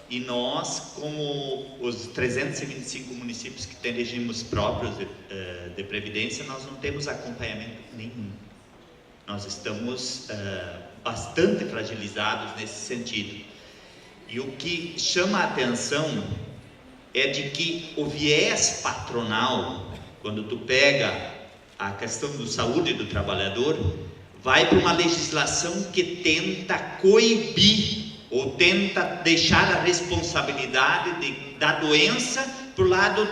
e nós, como os 325 municípios que têm regimes próprios de previdência, nós não temos acompanhamento nenhum. Nós estamos bastante fragilizados nesse sentido. E o que chama a atenção é de que o viés patronal, quando tu pega a questão da saúde do trabalhador, vai para uma legislação que tenta coibir ou tenta deixar a responsabilidade da doença para o lado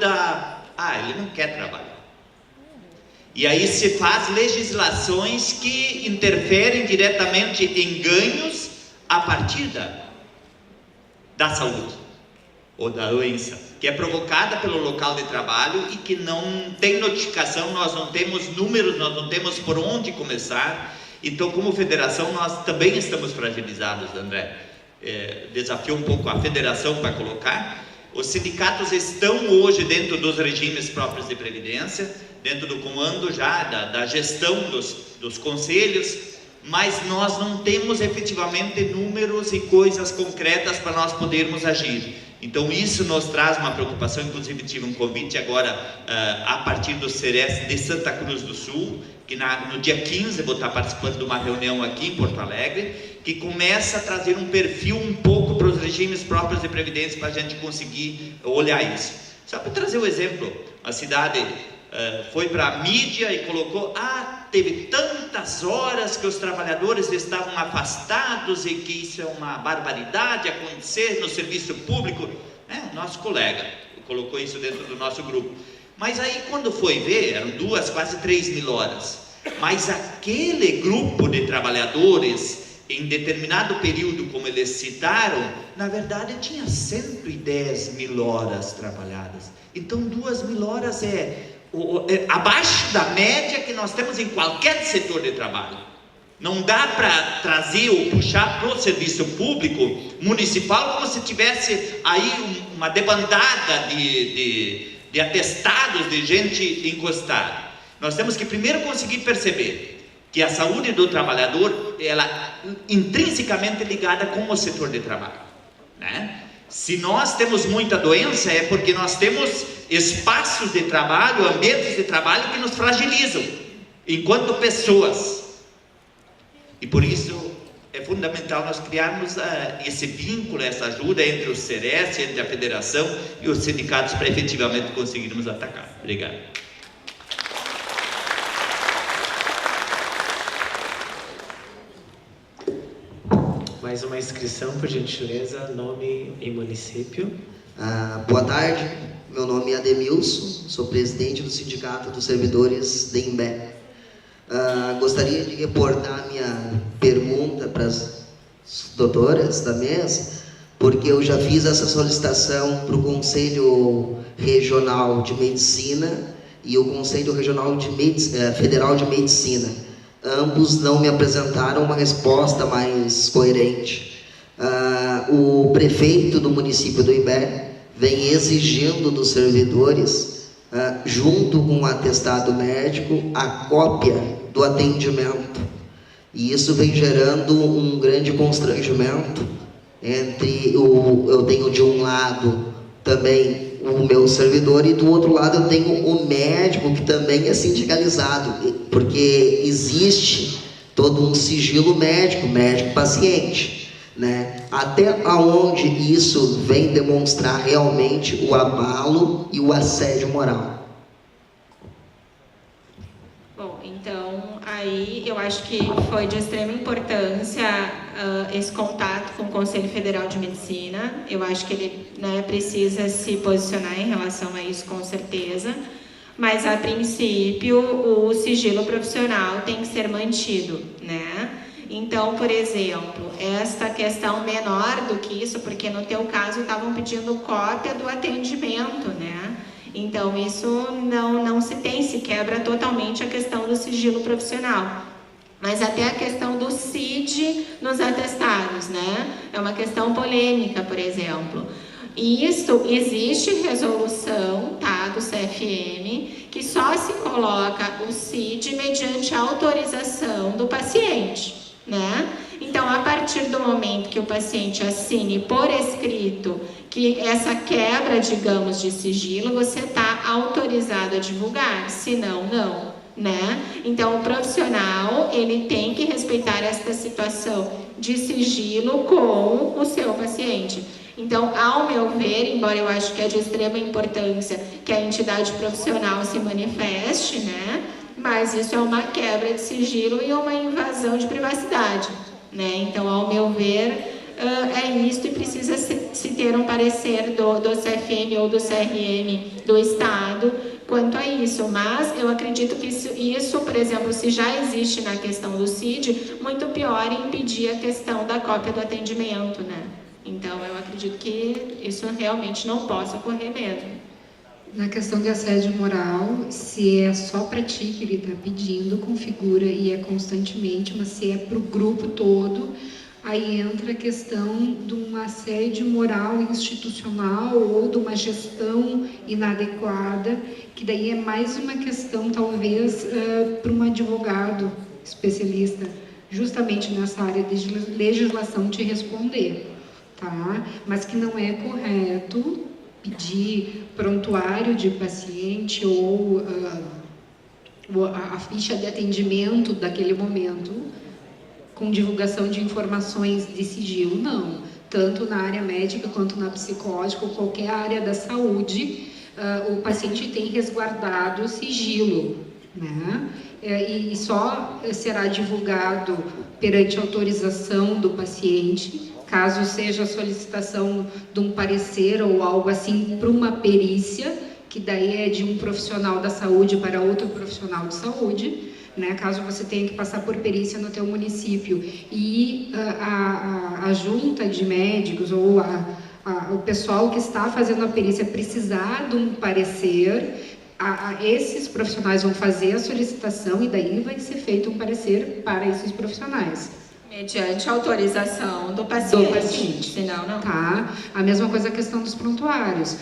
ele não quer trabalhar. E aí se faz legislações que interferem diretamente em ganhos a partir da saúde ou da doença, que é provocada pelo local de trabalho e que não tem notificação, nós não temos números, nós não temos por onde começar. Então, como federação, nós também estamos fragilizados, André. Desafio um pouco a federação para colocar. Os sindicatos estão hoje dentro dos regimes próprios de previdência, dentro do comando já da gestão dos conselhos, mas nós não temos efetivamente números e coisas concretas para nós podermos agir. Então isso nos traz uma preocupação. Inclusive tive um convite agora a partir do CERES de Santa Cruz do Sul, que no dia 15 vou estar participando de uma reunião aqui em Porto Alegre, que começa a trazer um perfil um pouco para os regimes próprios de previdência, para a gente conseguir olhar isso. Só para trazer um exemplo, a cidade foi para a mídia e colocou, teve tantas horas que os trabalhadores estavam afastados e que isso é uma barbaridade acontecer no serviço público. O nosso colega colocou isso dentro do nosso grupo. Mas aí quando foi ver, eram quase 3 mil horas. Mas aquele grupo de trabalhadores, em determinado período, como eles citaram, na verdade tinha 110 mil horas trabalhadas. Então 2 mil horas abaixo da média que nós temos em qualquer setor de trabalho. Não dá para trazer ou puxar para o serviço público municipal como se tivesse aí uma debandada de atestados de gente encostada. Nós temos que primeiro conseguir perceber que a saúde do trabalhador, ela intrinsecamente ligada com o setor de trabalho, né? Se nós temos muita doença, é porque nós temos espaços de trabalho, ambientes de trabalho que nos fragilizam enquanto pessoas. E por isso é fundamental nós criarmos esse vínculo, essa ajuda entre o CERES, entre a federação e os sindicatos, para efetivamente conseguirmos atacar. Obrigado. Mais uma inscrição, por gentileza, nome e município. Boa tarde, meu nome é Ademilson, sou presidente do Sindicato dos Servidores de Imbé. Gostaria de reportar minha pergunta para as doutoras da mesa, porque eu já fiz essa solicitação para o Conselho Regional de Medicina e o Conselho Regional Federal de Medicina. Ambos não me apresentaram uma resposta mais coerente. O prefeito do município do Imbé vem exigindo dos servidores, junto com o atestado médico, a cópia do atendimento. E isso vem gerando um grande constrangimento eu tenho de um lado também o meu servidor e do outro lado eu tenho o médico, que também é sindicalizado, porque existe todo um sigilo médico-paciente, né? Até onde isso vem demonstrar realmente o abalo e o assédio moral? Bom, então aí eu acho que foi de extrema importância esse contato com o Conselho Federal de Medicina. Eu acho que ele, precisa se posicionar em relação a isso, com certeza. Mas, a princípio, o sigilo profissional tem que ser mantido, né? Então, por exemplo, esta questão menor do que isso, porque no teu caso estavam pedindo cópia do atendimento, né? Então, isso não se tem, se quebra totalmente a questão do sigilo profissional. Mas até a questão do CID nos atestados, né? É uma questão polêmica, por exemplo. E isso, existe resolução, do CFM, que só se coloca o CID mediante autorização do paciente, né? Então, a partir do momento que o paciente assine por escrito que essa quebra, digamos, de sigilo, você está autorizado a divulgar, senão não, né? Então, o profissional, ele tem que respeitar esta situação de sigilo com o seu paciente. Então, ao meu ver, embora eu acho que é de extrema importância que a entidade profissional se manifeste, né? Mas isso é uma quebra de sigilo e uma invasão de privacidade, né? Então, ao meu ver, é isso e precisa se ter um parecer do CFM ou do CRM do Estado quanto a isso, mas eu acredito que isso, por exemplo, se já existe na questão do CID, muito pior impedir a questão da cópia do atendimento, né? Então, eu acredito que isso realmente não possa ocorrer mesmo. Na questão de assédio moral, se é só para ti que ele está pedindo, configura e é constantemente, mas se é para o grupo todo, aí entra a questão de um assédio moral institucional ou de uma gestão inadequada, que daí é mais uma questão, talvez, para um advogado especialista, justamente nessa área de legislação, te responder, tá? Mas que não é correto pedir prontuário de paciente ou a ficha de atendimento daquele momento com divulgação de informações de sigilo, não. Tanto na área médica quanto na psicológica ou qualquer área da saúde, o paciente tem resguardado sigilo, né? E só será divulgado perante autorização do paciente, caso seja a solicitação de um parecer ou algo assim para uma perícia, que daí é de um profissional da saúde para outro profissional de saúde, né? Caso você tenha que passar por perícia no teu município e a junta de médicos ou o pessoal que está fazendo a perícia precisar de um parecer, esses profissionais vão fazer a solicitação e daí vai ser feito um parecer para esses profissionais. Mediante autorização do paciente. Senão, não. Tá. A mesma coisa a questão dos prontuários.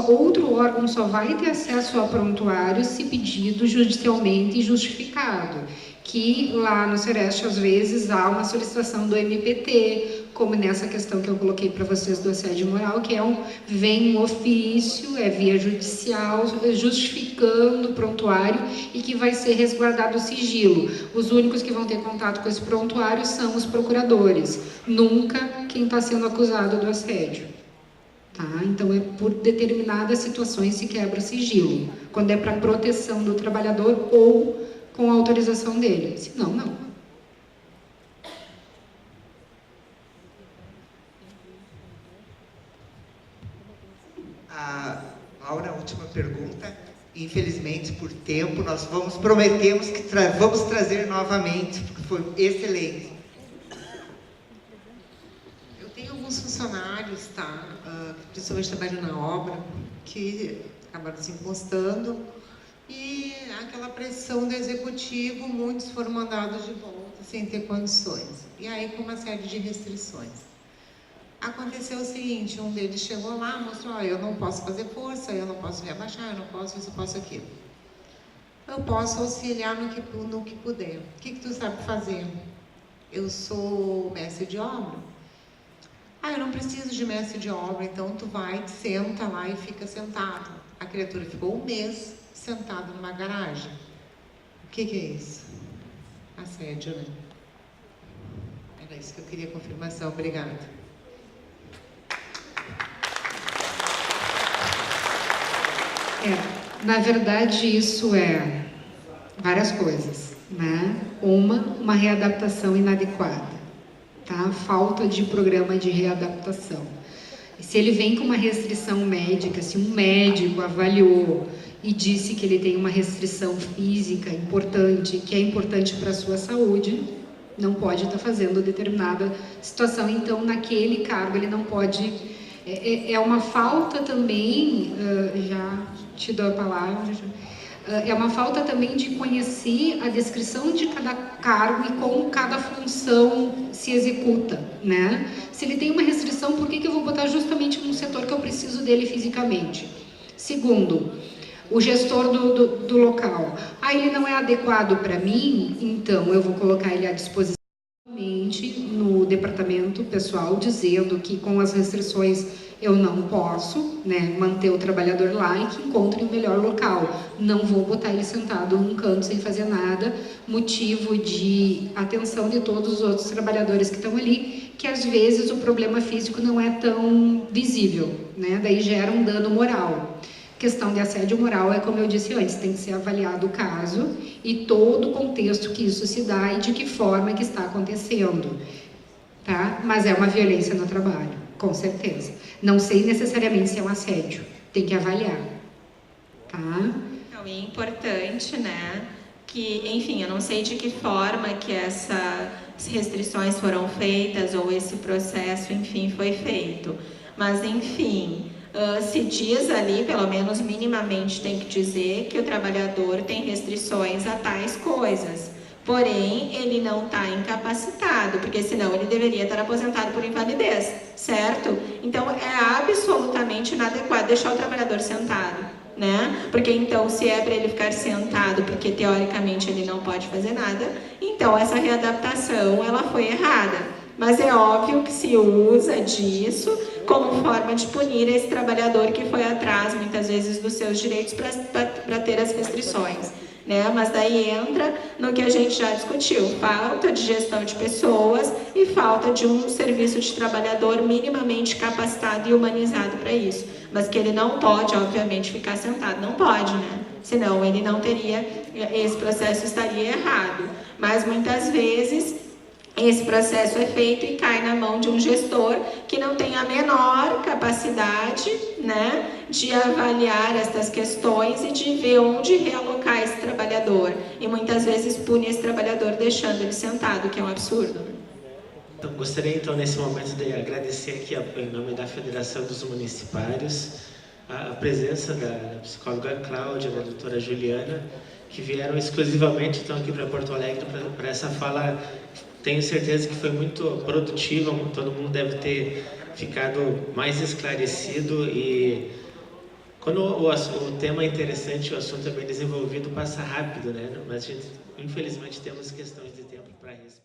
Outro órgão só vai ter acesso a prontuário se pedido judicialmente justificado. Que lá no Sereste, às vezes, há uma solicitação do MPT, como nessa questão que eu coloquei para vocês do assédio moral, que vem um ofício, é via judicial, justificando o prontuário e que vai ser resguardado o sigilo. Os únicos que vão ter contato com esse prontuário são os procuradores, nunca quem está sendo acusado do assédio. Tá? Então, é por determinadas situações se quebra sigilo, quando é para proteção do trabalhador ou com a autorização dele, senão não. Laura, a última pergunta. Infelizmente, por tempo, nós prometemos que vamos trazer novamente, porque foi excelente. Eu tenho alguns funcionários, tá? Que principalmente trabalham na obra, que acabaram se encostando, e aquela pressão do executivo, muitos foram mandados de volta sem ter condições. E aí, com uma série de restrições. Aconteceu o seguinte, um deles chegou lá, mostrou, eu não posso fazer força, eu não posso me abaixar, eu não posso isso, eu posso aquilo. Eu posso auxiliar no que puder. O que tu sabe fazer? Eu sou mestre de obra. Eu não preciso de mestre de obra, então tu vai, senta lá e fica sentado. A criatura ficou um mês sentada numa garagem. O que é isso? Assédio, né? Era isso que eu queria confirmação. Obrigada. Na verdade, isso é várias coisas, né? Uma readaptação inadequada, tá? Falta de programa de readaptação. E se ele vem com uma restrição médica, se um médico avaliou e disse que ele tem uma restrição física importante, que é importante para a sua saúde, não pode estar fazendo determinada situação. Então, naquele cargo, ele não pode... É uma falta também, já te dou a palavra, é uma falta também de conhecer a descrição de cada cargo e como cada função se executa, né? Se ele tem uma restrição, por que eu vou botar justamente num setor que eu preciso dele fisicamente? Segundo, o gestor do local. Ele não é adequado para mim, então eu vou colocar ele à disposição no departamento pessoal, dizendo que com as restrições eu não posso, né, manter o trabalhador lá e que encontre um melhor local. Não vou botar ele sentado num canto sem fazer nada, motivo de atenção de todos os outros trabalhadores que estão ali, que às vezes o problema físico não é tão visível, né, daí gera um dano moral. Questão de assédio moral é, como eu disse antes, tem que ser avaliado o caso e todo o contexto que isso se dá e de que forma que está acontecendo, tá? Mas é uma violência no trabalho, com certeza. Não sei necessariamente se é um assédio, tem que avaliar, tá? Então, é importante, né, que, enfim, eu não sei de que forma que essas restrições foram feitas ou esse processo, enfim, foi feito. Mas, enfim, se diz ali, pelo menos minimamente tem que dizer que o trabalhador tem restrições a tais coisas. Porém, ele não está incapacitado, porque senão ele deveria estar aposentado por invalidez, certo? Então, é absolutamente inadequado deixar o trabalhador sentado, né? Porque então, se é para ele ficar sentado, porque teoricamente ele não pode fazer nada, então essa readaptação, ela foi errada. Mas é óbvio que se usa disso como forma de punir esse trabalhador que foi atrás, muitas vezes, dos seus direitos para ter as restrições. Né? Mas daí entra no que a gente já discutiu, falta de gestão de pessoas e falta de um serviço de trabalhador minimamente capacitado e humanizado para isso. Mas que ele não pode, obviamente, ficar sentado, não pode, né? Senão ele não teria, esse processo estaria errado. Mas muitas vezes esse processo é feito e cai na mão de um gestor que não tem a menor capacidade, né, de avaliar estas questões e de ver onde realocar esse trabalhador. E muitas vezes pune esse trabalhador deixando ele sentado, que é um absurdo. Então, gostaria, então, nesse momento de agradecer aqui, em nome da Federação dos Municipários, a presença da psicóloga Cláudia, da doutora Juliana, que vieram exclusivamente, então, aqui para Porto Alegre para essa fala. Tenho certeza que foi muito produtiva, todo mundo deve ter ficado mais esclarecido e quando o tema é interessante, o assunto é bem desenvolvido, passa rápido, né? Mas, infelizmente, temos questões de tempo para respeitar.